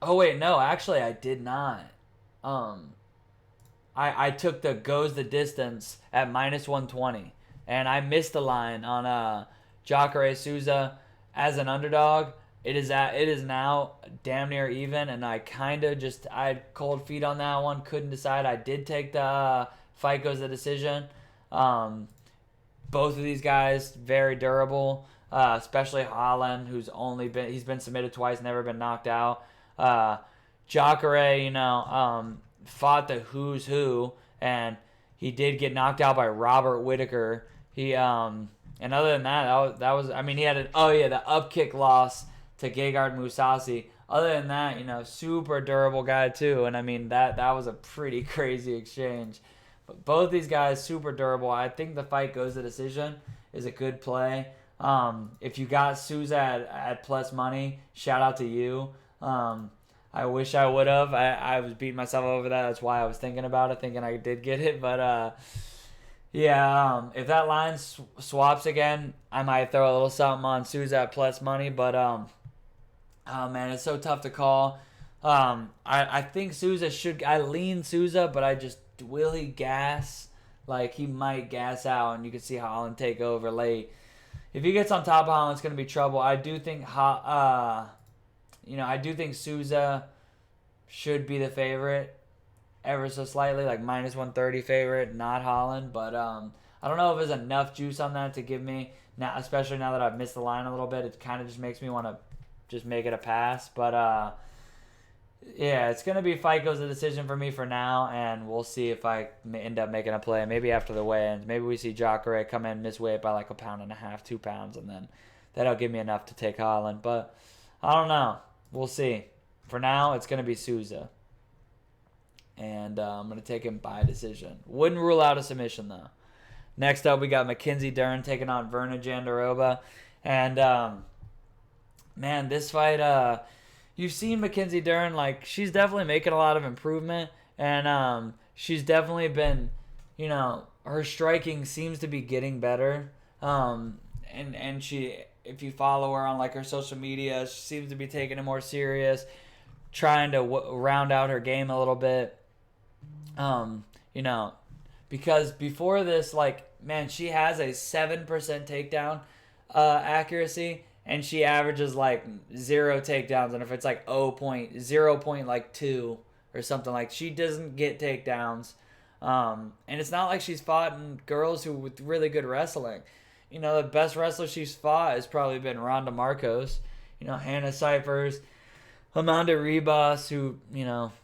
Actually I did not. I took the goes the distance at -120, and I missed the line on Jacare Souza as an underdog. it is now damn near even, and I had cold feet on that one. Couldn't decide. I did take the fight goes the decision. Both of these guys very durable, especially Holland, he's been submitted twice, never been knocked out. Jacare, fought the who's who, and he did get knocked out by Robert Whitaker. And other than that was he had the up kick loss to Gegard Mousasi. Other than that, super durable guy too. And that was a pretty crazy exchange. But both these guys super durable. I think the fight goes to decision is a good play. If you got Souza at plus money, shout out to you. I wish I would have. I was beating myself over that. That's why I was thinking about it, thinking I did get it. But if that line swaps again, I might throw a little something on Souza at plus money. But oh man, it's so tough to call. I think Souza I lean Souza, but will he gas? Like, he might gas out, and you can see Holland take over late. If he gets on top of Holland, it's going to be trouble. I do think Souza should be the favorite ever so slightly, like minus 130 favorite, not Holland. But I don't know if there's enough juice on that to give me, now, especially now that I've missed the line a little bit. It kind of just makes me want to just make it a pass. But it's going to be fight goes the decision for me for now, and we'll see if I end up making a play. Maybe after the weigh-ins. Maybe we see Jacare come in, miss weight by like 1.5 pounds, 2 pounds, and then that'll give me enough to take Holland. But I don't know. We'll see. For now, it's going to be Souza. And I'm going to take him by decision. Wouldn't rule out a submission, though. Next up, we got Mackenzie Dern taking on Verna Jandiroba. And, man, this fight, you've seen Mackenzie Dern, like, she's definitely making a lot of improvement. And she's definitely been, her striking seems to be getting better. And she, if you follow her on, like, her social media, she seems to be taking it more serious, trying to round out her game a little bit. Because before this, like, man, she has a 7% takedown accuracy, and she averages like 0 takedowns. And if it's like 0.2 or something, like, she doesn't get takedowns. And it's not like she's fought girls with really good wrestling. The best wrestler she's fought has probably been Ronda Marcos, Hannah Cyphers, Amanda Ribas, who,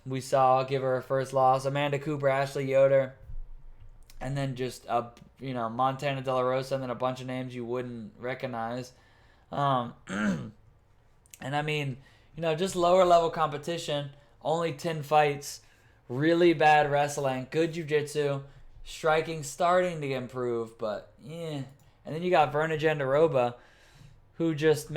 we saw give her first loss, Amanda Cooper, Ashley Yoder, and then just, Montana De La Rosa, and then a bunch of names you wouldn't recognize. And just lower level competition, only 10 fights, really bad wrestling, good jiu-jitsu, striking starting to improve, but, yeah. And then you got Verna Jandiroba, who just,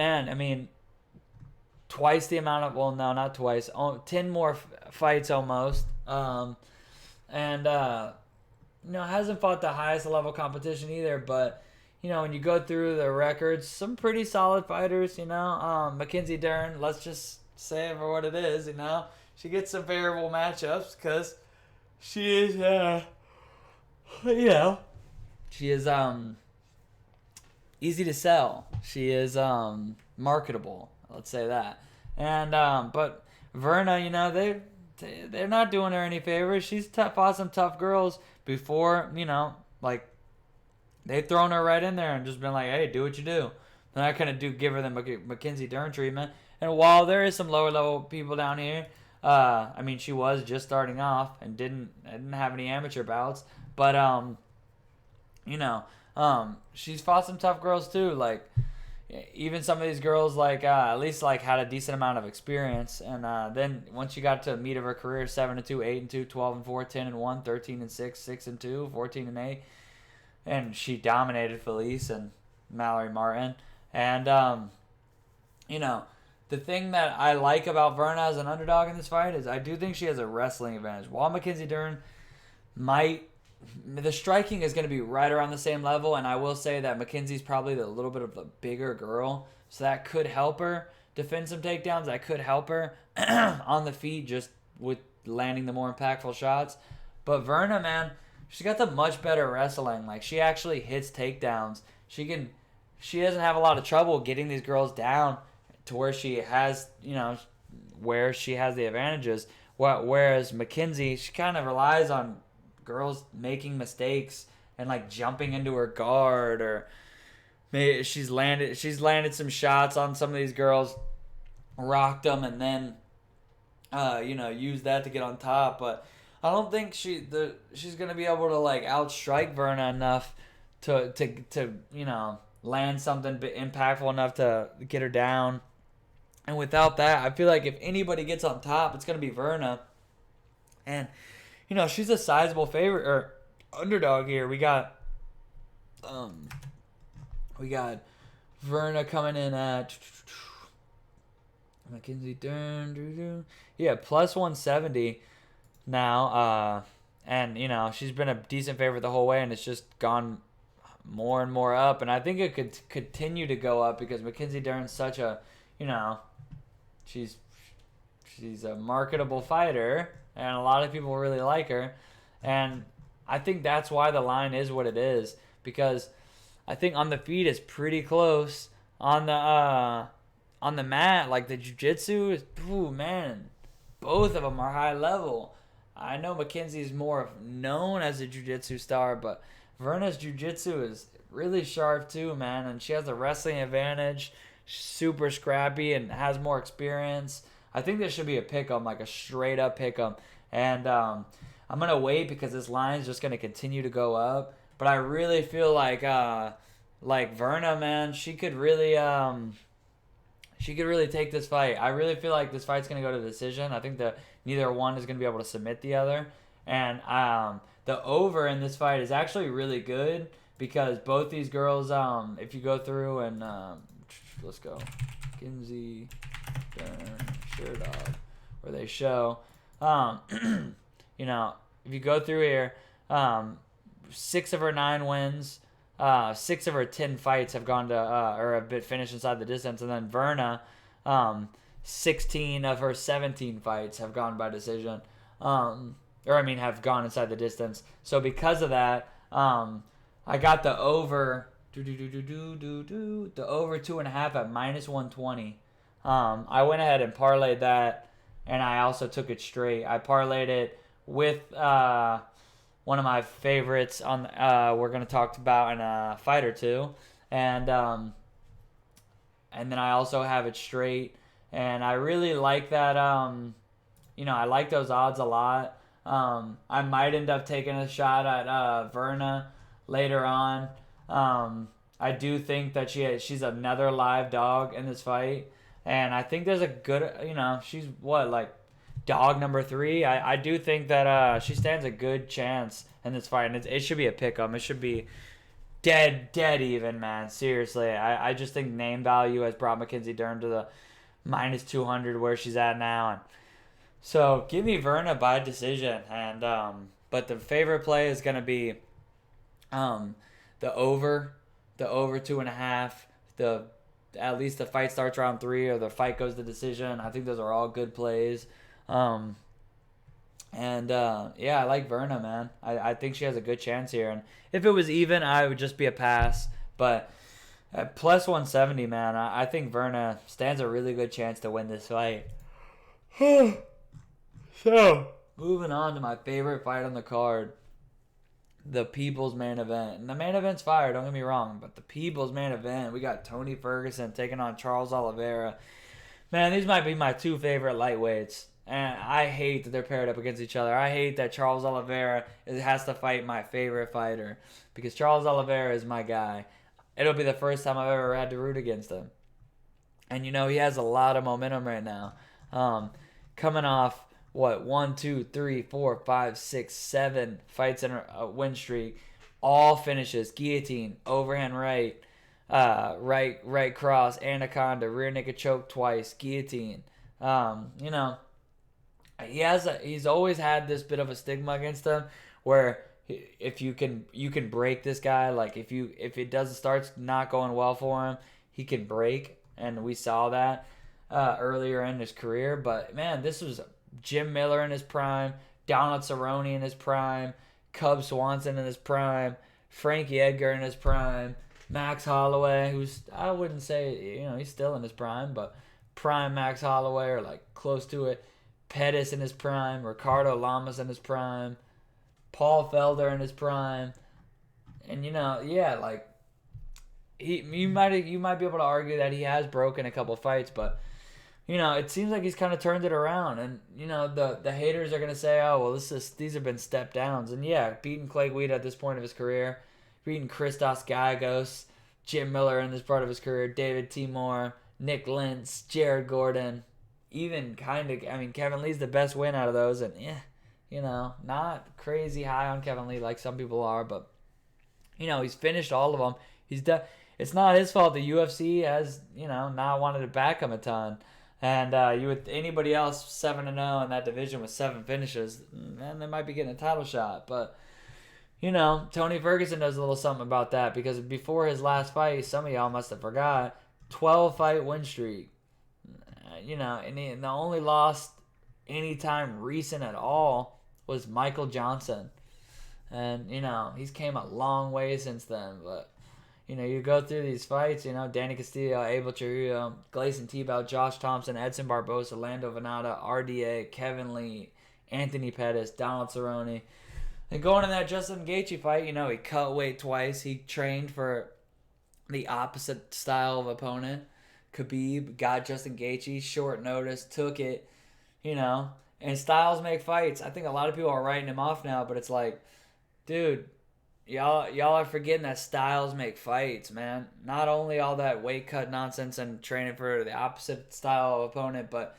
twice the amount of, well, no, not twice, 10 more fights almost. Hasn't fought the highest level competition either, but, when you go through the records, some pretty solid fighters, Mackenzie Dern, let's just say it for what it is, she gets some favorable matchups because she is, she is, easy to sell. She is, marketable. Let's say that. And but Verna, they're not doing her any favors. She's fought some tough girls before, like, they've thrown her right in there and just been like, hey, do what you do. They're not gonna give her the Mackenzie Dern treatment. And while there is some lower level people down here, she was just starting off and didn't have any amateur bouts, but she's fought some tough girls too, like. Even some of these girls, like, at least, like, had a decent amount of experience. And then once you got to the meat of her career, 7-2, 8-2, 12-4, 10-1, 13-6, 6-2, 14-8. And she dominated Felice and Mallory Martin. And, the thing that I like about Verna as an underdog in this fight is I do think she has a wrestling advantage. While Mackenzie Dern the striking is going to be right around the same level, and I will say that Mackenzie's probably a little bit of a bigger girl, so that could help her defend some takedowns. That could help her on the feet just with landing the more impactful shots. But Verna, man, she's got the much better wrestling. Like, she actually hits takedowns. She doesn't have a lot of trouble getting these girls down, to where she has, where she has the advantages. Whereas Mackenzie, she kind of relies on girls making mistakes and like jumping into her guard, or maybe she's landed some shots on some of these girls, rocked them, and then use that to get on top. But I don't think she's gonna be able to like outstrike Verna enough to land something impactful enough to get her down. And without that, I feel like if anybody gets on top, it's gonna be Verna. And she's a sizable favorite or underdog here. We got Verna coming in at Mackenzie Dern. Yeah, plus 170 now. And she's been a decent favorite the whole way, and it's just gone more and more up. And I think it could continue to go up because Mackenzie Dern's such a she's a marketable fighter, and a lot of people really like her. And I think that's why the line is what it is, because I think on the feet it's pretty close. On the mat, like the jiu-jitsu is, man, both of them are high level. I know Mackenzie's more known as a jiu-jitsu star, but Verna's jiu-jitsu is really sharp too, man, and she has a wrestling advantage. She's super scrappy and has more experience. I think this should be a pick'em, like a straight up pick'em. And I'm gonna wait because this line is just gonna continue to go up. But I really feel like Verna, man, she could really take this fight. I really feel like this fight's gonna go to decision. I think that neither one is gonna be able to submit the other. And the over in this fight is actually really good because both these girls, if you go through and let's go, Kinsey, Dern, Sure Dog, where they show, if you go through here, 6 of her 9 wins, 6 of her 10 fights have gone to or have been finished inside the distance, and then Verna, 16 of her 17 fights have gone by decision, have gone inside the distance. So because of that, I got the over. The over 2.5 at minus 120. I went ahead and parlayed that, and I also took it straight. I parlayed it with one of my favorites on we're gonna talk about in a fight or two, and then I also have it straight, and I really like that. I like those odds a lot. I might end up taking a shot at Verna later on. I do think that she's another live dog in this fight, and I think there's a good, she's dog number 3. I do think that she stands a good chance in this fight, and it should be a pick'em. It should be dead even, man. Seriously, I just think name value has brought Mackenzie Dern to the minus 200 where she's at now, and so give me Verna by decision. And but the favorite play is gonna be the over 2.5. At least the fight starts round 3 or the fight goes to decision. I think those are all good plays. I like Verna, man. I think she has a good chance here. And if it was even, I would just be a pass. But at plus 170, man, I think Verna stands a really good chance to win this fight. So, moving on to my favorite fight on the card. The People's main event. And the main event's fire, don't get me wrong. But the People's main event, we got Tony Ferguson taking on Charles Oliveira. Man, these might be my 2 favorite lightweights. And I hate that they're paired up against each other. I hate that Charles Oliveira has to fight my favorite fighter. Because Charles Oliveira is my guy. It'll be the first time I've ever had to root against him. And he has a lot of momentum right now. Coming off 1, 2, 3, 4, 5, 6, 7 fights in a win streak, all finishes: guillotine, overhand right, right cross, anaconda, rear naked choke twice, guillotine. He's always had this bit of a stigma against him, where if you can break this guy, like if it starts not going well for him, he can break, and we saw that earlier in his career. But man, this was Jim Miller in his prime, Donald Cerrone in his prime, Cub Swanson in his prime, Frankie Edgar in his prime, Max Holloway, who's, I wouldn't say, he's still in his prime, but prime Max Holloway or like close to it. Pettis in his prime, Ricardo Lamas in his prime, Paul Felder in his prime, and like you might be able to argue that he has broken a couple fights, but it seems like he's kind of turned it around, and the haters are gonna say, oh well, these have been step downs, and yeah, beating Clay Guida at this point of his career, beating Christos Gallegos, Jim Miller in this part of his career, David Timur, Nick Lentz, Jared Gordon, even Kevin Lee's the best win out of those, and not crazy high on Kevin Lee like some people are, but he's finished all of them. He's done. It's not his fault the UFC has not wanted to back him a ton. And you with anybody else 7-0 in that division with 7 finishes, man, they might be getting a title shot. But Tony Ferguson knows a little something about that, because before his last fight, some of y'all must have forgot, 12-fight win streak. And the only loss anytime recent at all was Michael Johnson, and he's came a long way since then. But you go through these fights, Danny Castillo, Abel Chirrut, Gleison Tebow, Josh Thompson, Edson Barbosa, Lando Venata, RDA, Kevin Lee, Anthony Pettis, Donald Cerrone. And going in that Justin Gaethje fight, he cut weight twice. He trained for the opposite style of opponent. Khabib got Justin Gaethje, short notice, took it, and styles make fights. I think a lot of people are writing him off now, but it's like, dude, y'all are forgetting that styles make fights, man. Not only all that weight cut nonsense and training for the opposite style of opponent, but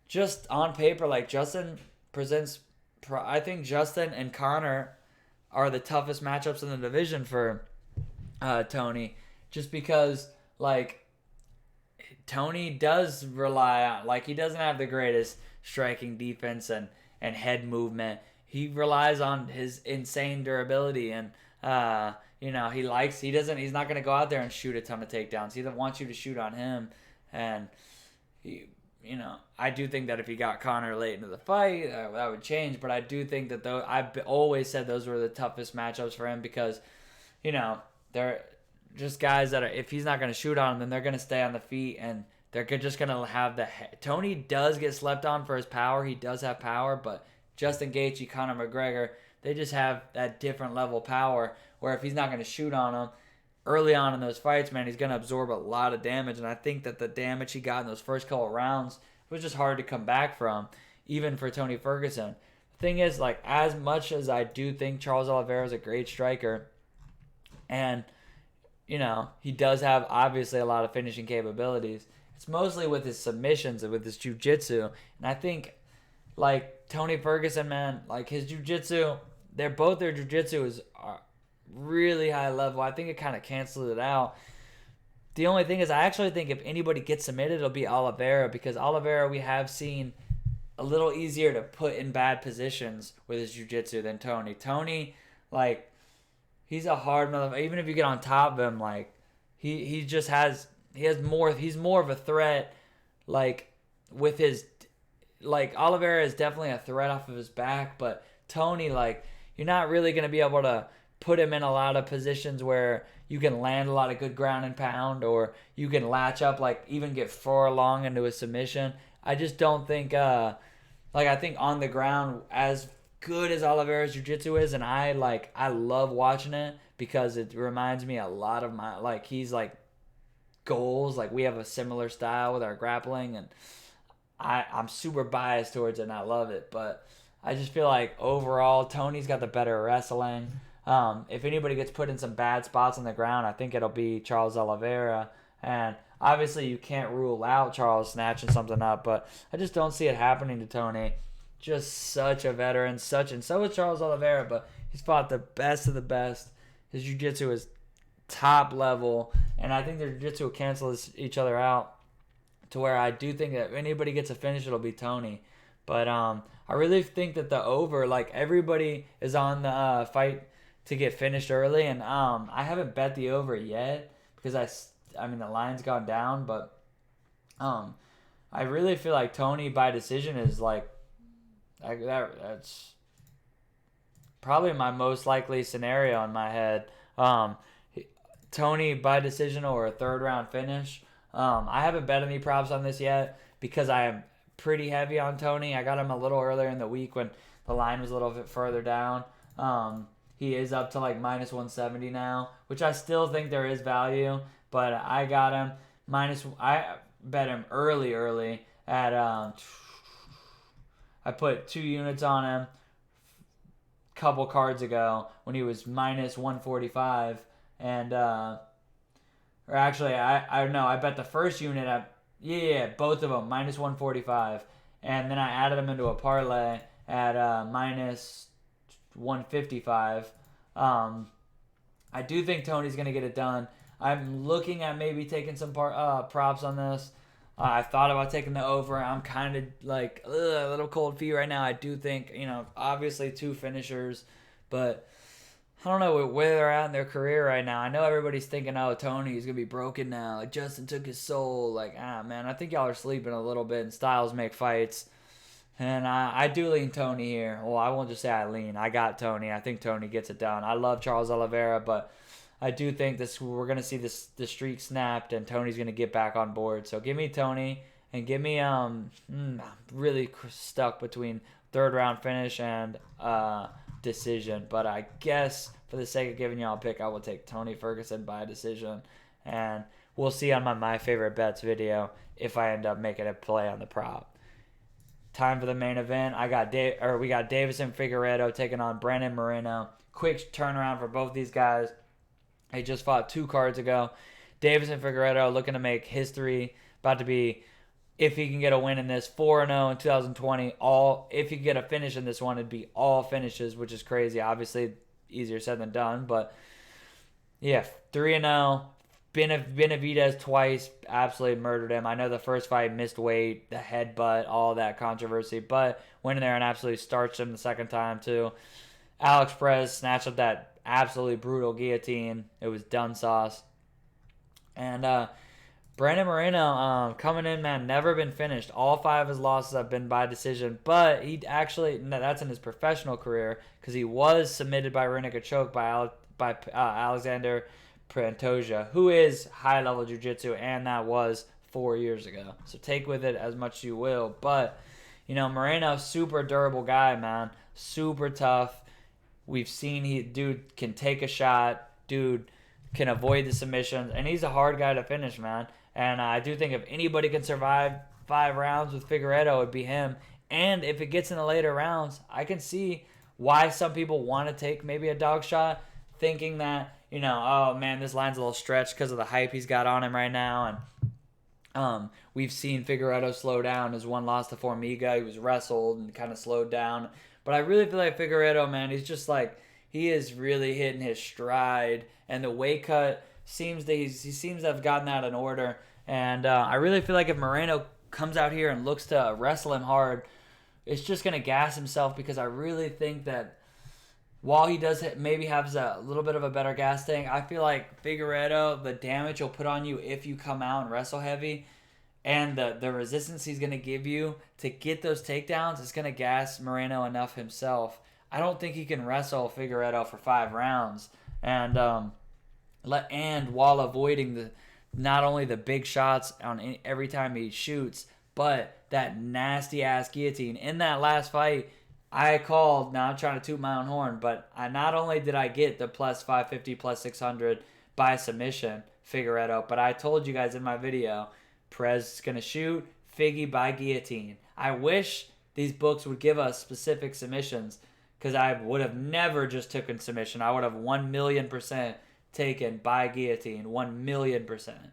just on paper, like Justin presents. I think Justin and Conor are the toughest matchups in the division for Tony, just because like Tony does rely on, like, he doesn't have the greatest striking defense and head movement. He relies on his insane durability, and he's not going to go out there and shoot a ton of takedowns. He wants you to shoot on him, and I do think that if he got Conor late into the fight, that would change. But I do think that I've always said those were the toughest matchups for him, because they're just guys that are, if he's not going to shoot on them, then they're going to stay on the feet, and they're just going to have the head. Tony does get slept on for his power. He does have power, but Justin Gaethje, Conor McGregor, they just have that different level power, where if he's not going to shoot on them early on in those fights, man, he's going to absorb a lot of damage. And I think that the damage he got in those first couple of rounds was just hard to come back from, even for Tony Ferguson. The thing is, like, as much as I do think Charles Oliveira is a great striker, and he does have obviously a lot of finishing capabilities, it's mostly with his submissions and with his jiu-jitsu. And I think, like, Tony Ferguson, man, like, his jiu-jitsu, their jiu-jitsu is really high level. I think it kind of cancels it out. The only thing is, I actually think if anybody gets submitted, it'll be Oliveira, because Oliveira we have seen a little easier to put in bad positions with his jiu-jitsu than Tony. Tony, like, he's a hard motherfucker. Even if you get on top of him, like, he's more of a threat, like, with his, like, Oliveira is definitely a threat off of his back, but Tony, like, you're not really going to be able to put him in a lot of positions where you can land a lot of good ground and pound, or you can latch up, like, even get far long into a submission. I just don't think, I think on the ground, as good as Oliveira's jiu-jitsu is, and I love watching it, because it reminds me a lot of my, like, he's like goals, like, we have a similar style with our grappling, and I'm super biased towards it, and I love it, but I just feel like overall Tony's got the better wrestling. If anybody gets put in some bad spots on the ground, I think it'll be Charles Oliveira, and obviously you can't rule out Charles snatching something up, but I just don't see it happening to Tony. Just such a veteran, and so is Charles Oliveira, but he's fought the best of the best. His jiu-jitsu is top level, and I think their jiu-jitsu will cancel each other out, to where I do think that if anybody gets a finish, it'll be Tony. But I really think that the over, like, everybody is on the fight to get finished early, and I haven't bet the over yet, because I mean the line's gone down, but I really feel like Tony by decision is that's probably my most likely scenario in my head. Tony by decision or a third round finish. I haven't bet any props on this yet because I am pretty heavy on Tony. I got him a little earlier in the week when the line was a little bit further down. He is up to like minus 170 now, which I still think there is value, but I got him I bet him early at I put 2 units on him a couple cards ago when he was minus 145, and or actually I bet the first unit at both of them minus 145, and then I added them into a parlay at minus 155. I do think Tony's gonna get it done. I'm looking at maybe taking some props on this. I thought about taking the over. I'm kind of like a little cold feet right now. I do think, obviously 2 finishers, but I don't know where they're at in their career right now. I know everybody's thinking, oh, Tony's going to be broken now. Like, Justin took his soul. Like, man, I think y'all are sleeping a little bit, and styles make fights. And I do lean Tony here. Well, I won't just say I lean. I got Tony. I think Tony gets it done. I love Charles Oliveira, but I do think we're going to see the streak snapped, and Tony's going to get back on board. So give me Tony, and give me I'm really stuck between 3rd round finish and decision. But I guess for the sake of giving y'all a pick, I will take Tony Ferguson by decision. And we'll see on my favorite bets video if I end up making a play on the prop. Time for the main event. We got Davison Figueiredo taking on Brandon Moreno. Quick turnaround for both these guys. He just fought 2 cards ago. Davison Figueiredo looking to make history. About to be, if he can get a win in this, 4-0 in 2020. If he can get a finish in this one, it'd be all finishes, which is crazy. Obviously, easier said than done. But, yeah, 3-0. Benavidez twice absolutely murdered him. I know the first fight missed weight, the headbutt, all that controversy. But went in there and absolutely starched him the second time, too. Alex Perez snatched up that absolutely brutal guillotine. It was done sauce. And Brandon Moreno coming in, man, never been finished. All 5 of his losses have been by decision. But he actually, that's in his professional career, because he was submitted by rear naked choke by Alexander Pantoja, who is high-level jiu-jitsu, and that was 4 years ago. So take with it as much as you will. But, Moreno, super durable guy, man. Super tough. We've seen dude can take a shot, dude can avoid the submissions, and he's a hard guy to finish, man. And I do think if anybody can survive 5 rounds with Figueiredo, it would be him. And if it gets in the later rounds, I can see why some people want to take maybe a dog shot, thinking that, oh man, this line's a little stretched because of the hype he's got on him right now. And we've seen Figueiredo slow down. His one loss to Formiga, he was wrestled and kind of slowed down. But I really feel like Figueiredo, man, he's just like, he is really hitting his stride. And the weight cut seems to have gotten that in order. And I really feel like if Moreno comes out here and looks to wrestle him hard, it's just going to gas himself, because I really think that while he does maybe have a little bit of a better gas tank, I feel like Figueiredo, the damage he'll put on you if you come out and wrestle heavy, and the resistance he's going to give you to get those takedowns is going to gas Moreno enough himself. I don't think he can wrestle Figueiredo for 5 rounds. And while avoiding not only the big shots on every time he shoots, but that nasty-ass guillotine. In that last fight, I called, now I'm trying to toot my own horn, but not only did I get the plus 550, plus 600 by submission, Figueiredo, but I told you guys in my video, Perez is going to shoot, Figgy by guillotine. I wish these books would give us specific submissions, because I would have never just taken submission. I would have 1,000,000% taken by guillotine, 1,000,000%.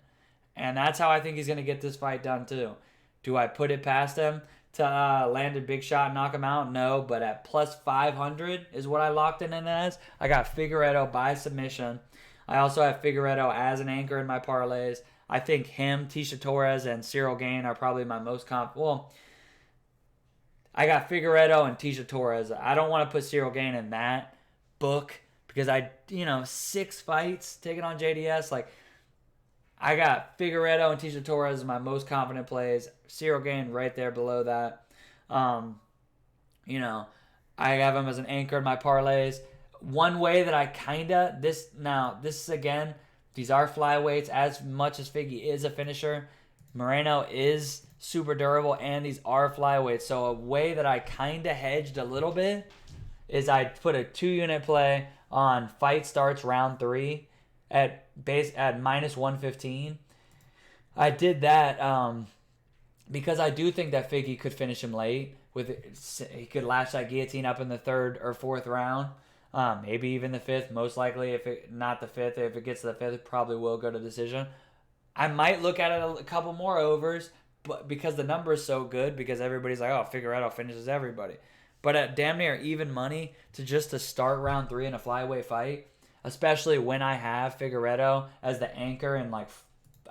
And that's how I think he's going to get this fight done too. Do I put it past him to land a big shot and knock him out? No, but at plus 500 is what I locked in as. I got Figueiredo by submission. I also have Figueiredo as an anchor in my parlays. I think him, Tisha Torres, and Cyril Gane are probably my most I got Figueiredo and Tisha Torres. I don't want to put Cyril Gane in that book because 6 fights taking on JDS. Like, I got Figueiredo and Tisha Torres as my most confident plays. Cyril Gane right there below that. I have him as an anchor in my parlays. One way that I this is again these are flyweights. As much as Figgy is a finisher, Moreno is super durable, and these are flyweights. So a way that I kind of hedged a little bit is I put a 2-unit play on fight starts round 3 at minus 115. I did that because I do think that Figgy could finish him late. He could latch that guillotine up in the 3rd or 4th round, maybe even the 5th. Most likely, not the 5th, if it gets to the 5th, it probably will go to decision. I might look at it a couple more overs, but because the number is so good, because everybody's like, oh, Figueiredo finishes everybody. But at damn near even money to start round 3 in a flyweight fight, especially when I have Figueiredo as the anchor in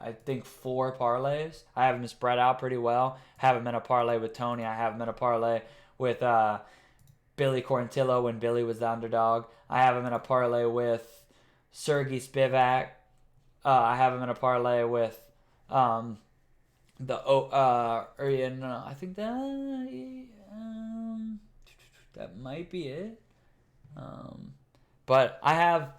I think 4 parlays. I have him spread out pretty well. Have him in a parlay with Tony. I have him in a parlay with Billy Quarantillo when Billy was the underdog. I have him in a parlay with Sergey Spivac. I have him in a parlay with I think that might be it. But I have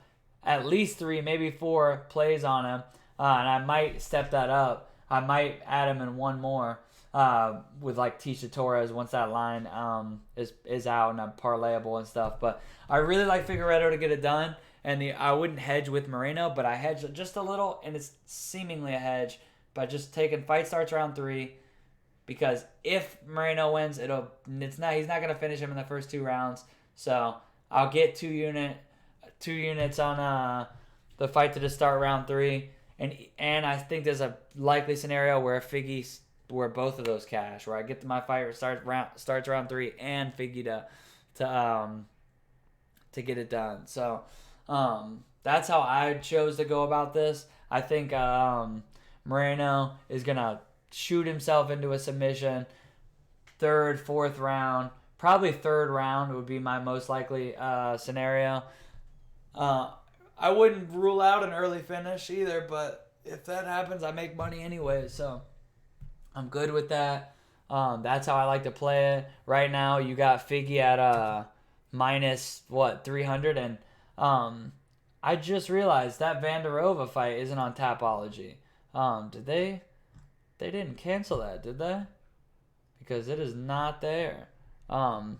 at least 3, maybe 4 plays on him. And I might step that up. I might add him in one more with Tisha Torres once that line is out and I'm parlayable and stuff. But I really like Figueiredo to get it done. And I wouldn't hedge with Moreno, but I hedge just a little, and it's seemingly a hedge by just taking fight starts round 3. Because if Moreno wins, he's not going to finish him in the first 2 rounds. So I'll get 2 units on the fight to just start round 3. And I think there's a likely scenario where where both of those cash, where I get to my fight starts round 3 and Figgy to get it done. So that's how I chose to go about this. I think Moreno is gonna shoot himself into a submission. 3rd, 4th round, probably 3rd round would be my most likely scenario. I wouldn't rule out an early finish either, but if that happens, I make money anyway, so I'm good with that. That's how I like to play it. Right now, you got Figgy at minus 300, and I just realized that Vanderaa fight isn't on Tapology. Did they? They didn't cancel that, did they? Because it is not there. I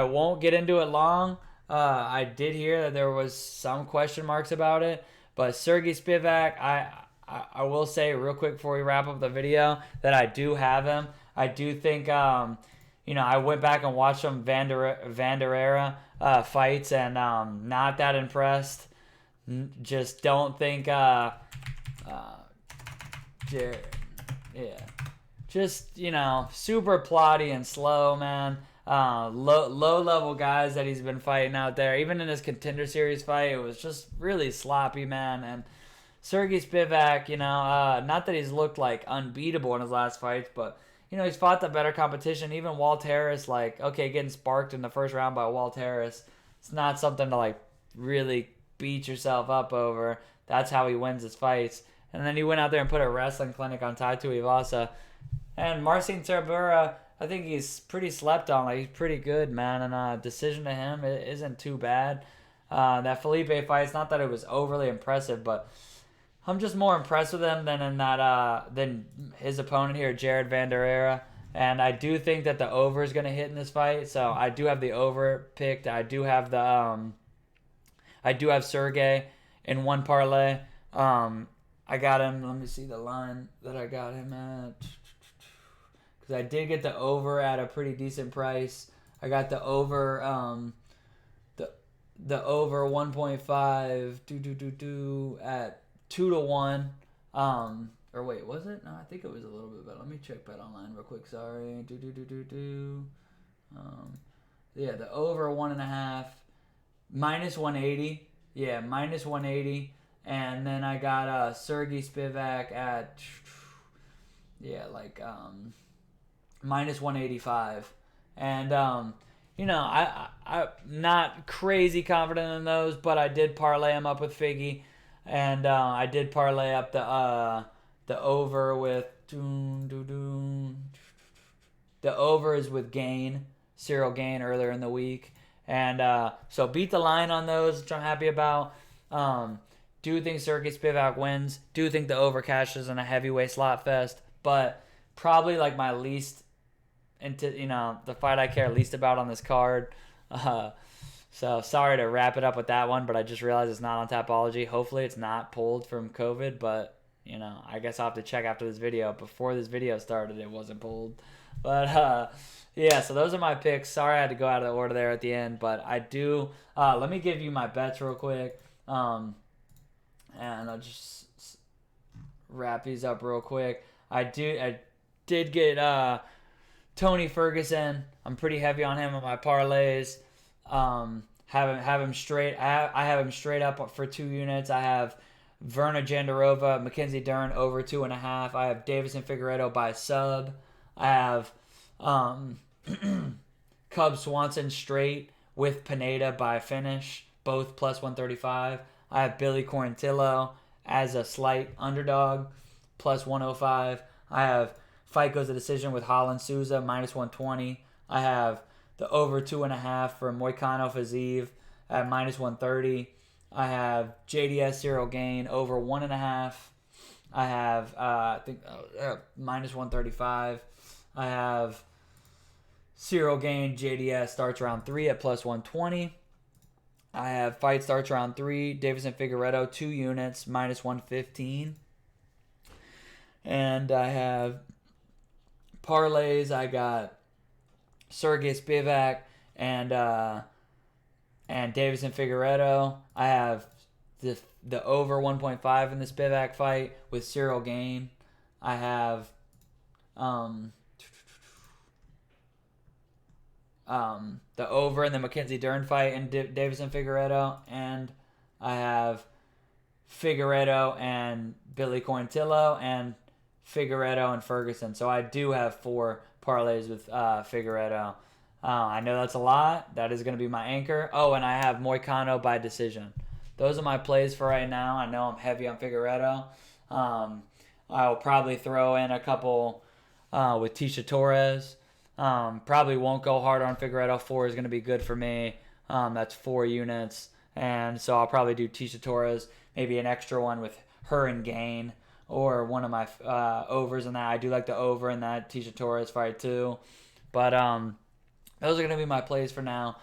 won't get into it long. I did hear that there was some question marks about it, but Sergey Spivac, I will say real quick before we wrap up the video that I do have him. I do think, I went back and watched some Vanderaa fights and not that impressed. Just don't think, just, super plotty and slow, man. Low level guys that he's been fighting out there. Even in his Contender Series fight, it was just really sloppy, man. And Sergey Spivac, not that he's looked unbeatable in his last fights, but he's fought the better competition. Even Walt Harris, getting sparked in the first round by Walt Harris, it's not something to really beat yourself up over. That's how he wins his fights. And then he went out there and put a wrestling clinic on Tai Tuivasa. And Marcin Tybura, I think he's pretty slept on. He's pretty good, man. And decision to him isn't too bad. That Felipe fight, it's not that it was overly impressive, but I'm just more impressed with him than his opponent here, Jared Vanderaa. And I do think that the over is going to hit in this fight. So I do have the over picked. I do have Sergey in one parlay. I got him. Let me see the line that I got him at. Because I did get the over at a pretty decent price. I got the over, the over 1.5 at 2-1. Or wait, was it? No, I think it was a little bit better. Let me check Bet Online real quick. Sorry. Yeah, the over 1.5 minus 180. Yeah, minus 180. And then I got Sergey Spivac at minus 185. And I'm not crazy confident in those, but I did parlay them up with Figgy, and I did parlay up the over with the over is with Gane, Cyril Gane earlier in the week, and so beat the line on those, which I'm happy about. Do think Sergey Spivac wins. Do think the over cashes in a heavyweight slot fest. But probably like my least into the fight I care least about on this card. So sorry to wrap it up with that one, but I just realized it's not on Tapology. Hopefully it's not pulled from COVID, but I guess I'll have to check after this video. Before this video started, it wasn't pulled. But yeah, so those are my picks. Sorry I had to go out of the order there at the end, but I do. Let me give you my bets real quick, and I'll just wrap these up real quick. I did get Tony Ferguson. I'm pretty heavy on him on my parlays. Have him straight. I have him straight up for 2 units. I have Verna Jandiroba, Mackenzie Dern over 2.5. I have Davison Figueiredo by sub. I have Cub Swanson straight with Pineda by finish, both plus 135. I have Billy Quarantillo as a slight underdog, plus 105. I have fight goes to decision with Holland Souza, minus 120. I have the over 2.5 for Moicano Fiziev at minus 130. I have JDS Cyril Gane over 1.5. I have minus 135. I have Cyril Gane JDS starts round 3 at plus 120. I have fight starts round 3 Davison Figueiredo 2 units minus 115. And I have parlays. I got Sergey Spivac and Davison Figueiredo. I have the over 1.5 in the Spivac fight with Cyril Gane. I have the over in the Mackenzie Dern fight and Davison Figueiredo, and I have Figueiredo and Billy Quarantillo and Figueiredo and Ferguson. So I do have 4 parlays with Figueiredo. I know that's a lot. That is going to be my anchor. Oh, and I have Moicano by decision. Those are my plays for right now. I know I'm heavy on Figueiredo. I'll probably throw in a couple with Tisha Torres. Probably won't go hard on Figueiredo. 4 is going to be good for me. That's 4 units. And so I'll probably do Tisha Torres, maybe an extra one with her and Gane, or one of my overs in that. I do like the over in that Tisha Torres fight too. But those are going to be my plays for now.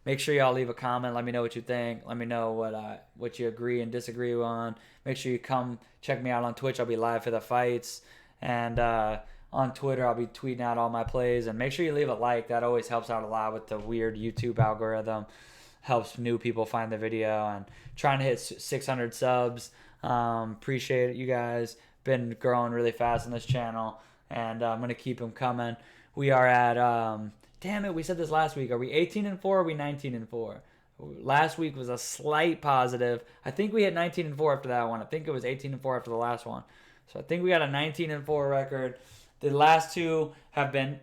Make sure y'all leave a comment. Let me know what you think. Let me know what you agree and disagree on. Make sure you come check me out on Twitch. I'll be live for the fights. And on Twitter, I'll be tweeting out all my plays. And make sure you leave a like. That always helps out a lot with the weird YouTube algorithm. Helps new people find the video. And trying to hit 600 subs. Appreciate it, you guys. Been growing really fast on this channel. And I'm going to keep them coming. We are at... damn it, we said this last week. Are we 18-4 or are we 19-4? Last week was a slight positive. I think we had 19-4 after that one. I think it was 18-4 after the last one. So I think we got a 19-4 record. The last 2 have been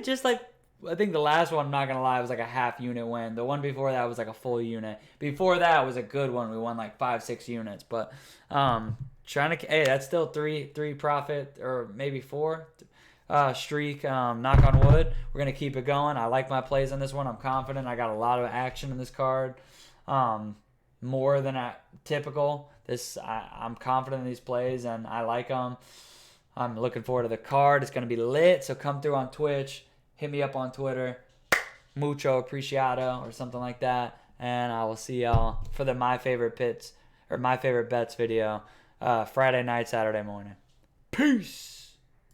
just like, I think the last one, I'm not going to lie, was like a half unit win. The one before that was like a full unit. Before that was a good one. We won like 5-6 units. But hey, that's still 3 profit, or maybe 4 streak. Knock on wood. We're going to keep it going. I like my plays on this one. I'm confident. I got a lot of action in this card. More than typical. I'm confident in these plays, and I like them. I'm looking forward to the card. It's going to be lit, so come through on Twitch. Hit me up on Twitter. Mucho apreciado or something like that. And I will see y'all for the My Favorite Bets video Friday night, Saturday morning. Peace.